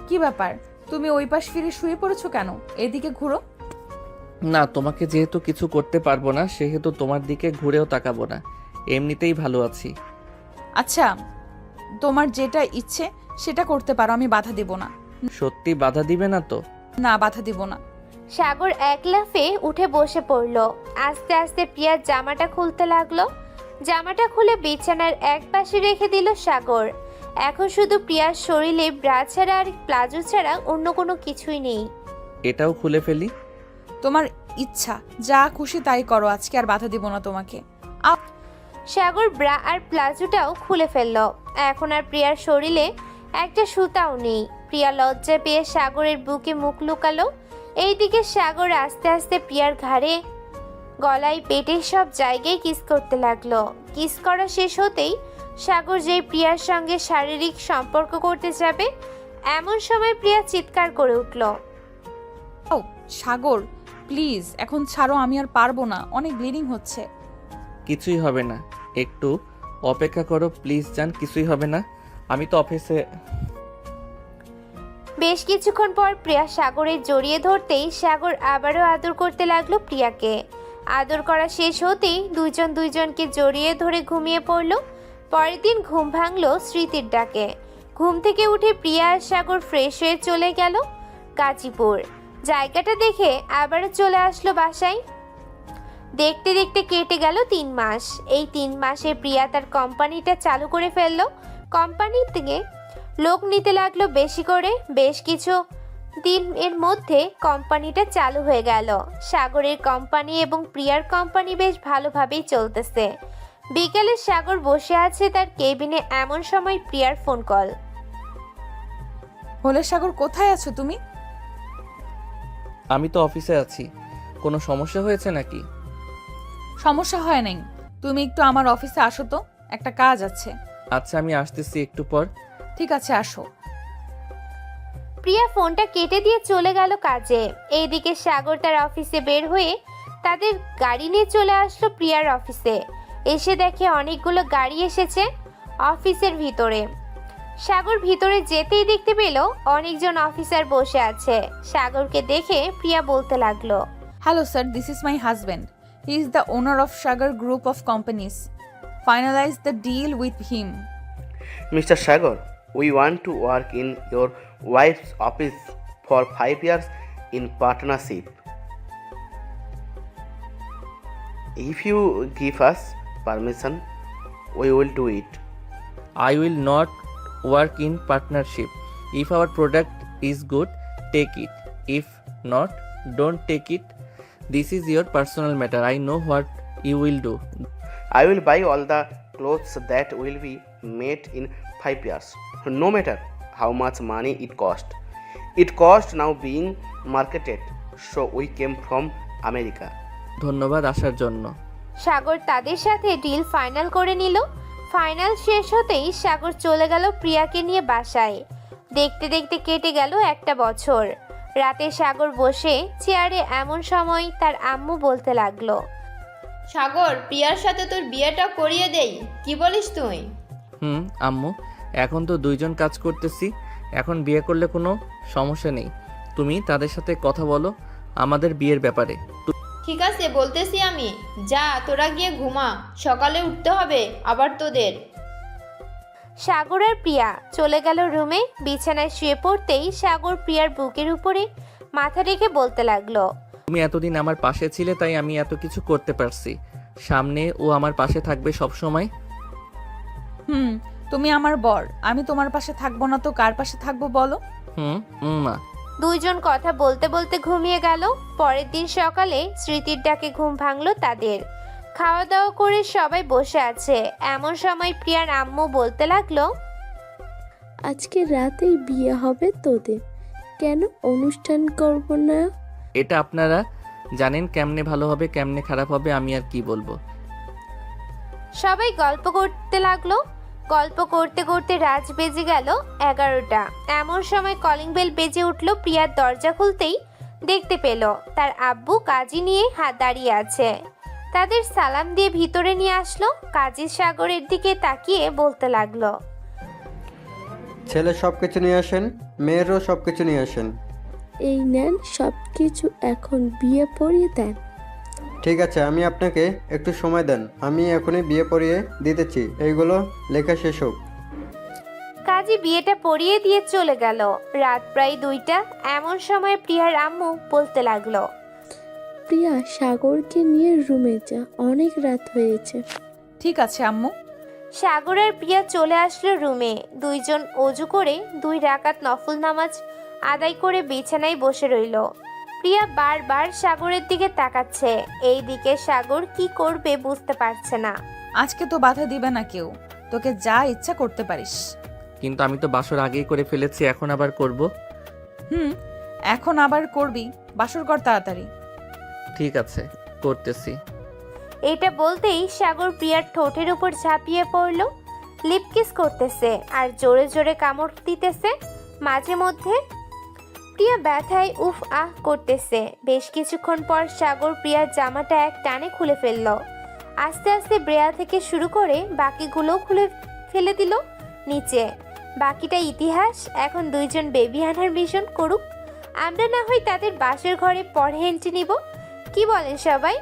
কি ব্যাপার, তুমি ওই পাশ ফিরে শুয়ে পড়েছো কেন? এদিকে ঘুরো। না, তোমাকে যেহেতু কিছু করতে পারবো না সেহেতু তোমার দিকে ঘুরেও তাকাবো না, এমনিতেই ভালো আছি। আচ্ছা, তোমার যেটা ইচ্ছে সেটা করতে পারো, আমি বাধা দেব না। সত্যি বাধা দিবে না তো? না, বাধা দেব না। সাগর এক লাফে উঠে বসে পড়লো। আস্তে আস্তে প্রিয়ার জামাটা খুলতে লাগলো। জামাটা খুলে বিছানার এক পাশে রেখে দিল সাগর। এখন শুধু প্রিয়ার শরীরে ব্রা ছাড়া আর প্লাজো ছাড়া অন্য কোনো কিছুই নেই। এটাও খুলে ফেলি। তোমার ইচ্ছা, যা খুশি তাই করো, আজকে আর বাধা দিব না তোমাকে। সাগর ব্রা আর প্লাজোটাও খুলে ফেলল। এখন আর প্রিয়ার শরীরে একটা সুতাও নেই। প্রিয়া লজ্জা পেয়ে সাগরের বুকে মুখ লুকালো। এইদিকে সাগর আস্তে আস্তে প্রিয়ার ঘাড়ে, গলায়, পেটে সব জায়গায় কিস করতে লাগলো। কিস করা শেষ হতেই সাগর যেই প্রিয়ার সঙ্গে শারীরিক সম্পর্ক করতে যাবে, এমন সময় প্রিয়া চিৎকার করে উঠল। ও সাগর, প্লিজ এখন ছাড়ো, আমি আর পারবো না, অনেক ব্লিডিং হচ্ছে। কিছুই হবে না, একটু অপেক্ষা করো প্লিজ জান, কিছুই হবে না, আমি তো অফিসে। বেশ কিছুক্ষণ পর প্রিয়া সাগরের জড়িয়ে ধরতেই সাগর আবারও আদর করতে লাগলো প্রিয়াকে। আদর করা শেষ হতেই দুইজন দুইজনকে জড়িয়ে ধরে ঘুমিয়ে পড়ল। পরের দিন ঘুম ভাঙলো স্মৃতির ডাকে। ঘুম থেকে উঠে প্রিয়া আর সাগর ফ্রেশ হয়ে চলে গেল গাজীপুর। জায়গাটা দেখে আবারও চলে আসলো বাসায়। দেখতে দেখতে কেটে গেল 3 মাস। এই 3 মাসে প্রিয়া তার কোম্পানিটা চালু করে ফেললো। কোম্পানি থেকে লোক নিতে লাগলো বেশি করে। বেশ কিছু দিন এর মধ্যে কোম্পানিটা চালু হয়ে গেল। সাগরের কোম্পানি এবং প্রিয়ার কোম্পানি বেশ ভালোভাবেই চলতেছে। বিকেলে সাগর বসে আছে তার কেবিনে, এমন সময় প্রিয়ার ফোন কল। হলে সাগর, কোথায় আছো তুমি? আমি তো অফিসে আছি, কোনো সমস্যা হয়েছে নাকি? সমস্যা হয় নাই, তুমি একটু আমার অফিসে আসো তো, একটা কাজ আছে। আচ্ছা আমি আসতেছি একটু পর। ঠিক আছে, আসো। প্রিয়া ফোনটা কেটে দিয়ে চলে গেল কাজে। এইদিকে সাগর তার অফিসে বের হয়ে তাদের গাড়ি নিয়ে চলে আসলো প্রিয়ার অফিসে। এসে দেখে অনেকগুলো গাড়ি এসেছে অফিসের ভিতরে। সাগর ভিতরে যেতেই দেখতে পেল অনেকজন অফিসার বসে আছে। সাগরকে দেখে প্রিয়া বলতে লাগলো, hello sir, this is my husband. He is the owner of Sagar group of companies. Finalize the deal with him. Mr. Sagar, we want to work in your wife's office for 5 years in partnership. If you give us permission, we will do it. I will not work in partnership. If our product is good, take it. If not, don't take it. This is your personal matter. I know what you will do. I will buy all the clothes that will be made in 5 years, no matter how much money it cost. It cost now being marketed, so we came from America. ধন্যবাদ আসার জন্য। সাগর তাদের সাথে deal final করে নিল। Final শেষ হতেই সাগর চলে গেল প্রিয়াকে নিয়ে বাসায়। দেখতে দেখতে কেটে গেল 1 বছর। রাতে সাগর বসে চেয়ারে, এমন সময় তার আম্মু বলতে লাগলো, সাগর, প্রিয়ার সাথে তোর বিয়েটা করিয়ে দেই, কি বলিস তুই? আম্মু, এখন তো 2 জন কাজ করতেছি, এখন বিয়ে করলে কোনো সমস্যা নেই। তুমি তাদের সাথে কথা বলো আমাদের বিয়ের ব্যাপারে। ঠিক আছে, বলতেছি আমি। যা, তোরা গিয়ে ঘুমা, সকালে উঠতে হবে আবার তোদের। সাগর আর প্রিয়া চলে গেল রুমে। বিছানায় শুয়ে পড়তেই সাগর প্রিয়ার বুকের উপরে মাথা রেখে বলতে লাগলো, তুমি এতদিন আমার পাশে ছিলে তাই আমি এত কিছু করতে পারছি। সামনে ও আমার পাশে থাকবে সব সময়। তুমি আমার বর, আমি তোমার পাশে থাকবো না তো কার পাশে থাকবো বলো? মা। 2 জন কথা বলতে বলতে ঘুমিয়ে গেল। পরের দিন সকালে স্মৃতির ডাকে ঘুম ভাঙলো তাদের। খাওয়া দাওয়া করে সবাই বসে আছে, এমন সময় প্রিয়ার আম্মু বলতে লাগলো, আজকে রাতেই বিয়ে হবে তোদের, কেন অনুষ্ঠান করব না? এটা আপনারা জানেন কেমনে ভালো হবে কেমনে খারাপ হবে, আমি আর কি বলবো। সবাই গল্প করতে লাগলো। গল্প করতে করতে রাত বেজে গেল 11টা। এমন সময় কলিং বেল বেজে উঠল। প্রিয়ার দরজা খুলতেই দেখতে পেল তার আব্বু কাজী নিয়ে দাঁড়িয়ে আছে। তাদের সালাম দিয়ে ভিতরে নিয়ে আসলো। কাজী সাগরের দিকে তাকিয়ে বলতে লাগলো, ছেলে সব কিছু নিয়ে আসেন, মেয়েরও সব কিছু নিয়ে আসেন। এই নেন সব কিছু, এখন বিয়ে পড়িয়ে দেন। ঠিক আছে, আমি আপনাকে একটু সময় দেন, আমি এখনই বিয়ে পড়িয়ে দিতেছি, এইগুলো লেখা শেষ হোক। কাজী বিয়েটা পড়িয়ে দিয়ে চলে গেল। রাত প্রায় 2টা। এমন সময় প্রিয়ার আম্মু বলতে লাগলো, প্রিয়া, সাগরকে নিয়ে রুমে যা, অনেক রাত হয়েছে। ঠিক আছে আম্মু। সাগর আর প্রিয়া চলে আসলো রুমে। 2 জন অজু করে 2 রাকাত নফল নামাজ আদায় করে বিছানায় বসে রইল। প্রিয়া বারবার সাগরের দিকে তাকাচ্ছে। এই দিকে সাগর কি করবে বুঝতে পারছে না। আজকে তো বাধা দিবে না কেউ, তোকে যা ইচ্ছা করতে পারিস। কিন্তু আমি তো বাসর আগেই করে ফেলেছি, এখন আবার করব? এখন আবার করবি, বাসর কর তাড়াতাড়ি। ঠিক আছে, করতেছি। এটা বলতেই সাগর প্রিয়ার ঠোঁটের উপর ঝাঁপিয়ে পড়ল, লিপ কিস করতেছে আর জোরে জোরে কামড় দিতেছে। মাঝে মধ্যে প্রিয়া ব্যথায় উফ আহ করতেছে। বেশ কিছুক্ষণ পর সাগর প্রিয়ার জামাটা এক টানে খুলে ফেলল। আস্তে আস্তে ব্রেয়া থেকে শুরু করে বাকিগুলো খুলে ফেলে দিল নিচে। বাকিটা ইতিহাস। এখন দুইজন বেবি আনার মিশন করুক, আমরা না হয় তাদের বাসের ঘরে পরে এন্ট্রি নিব। কি বলেন সবাই?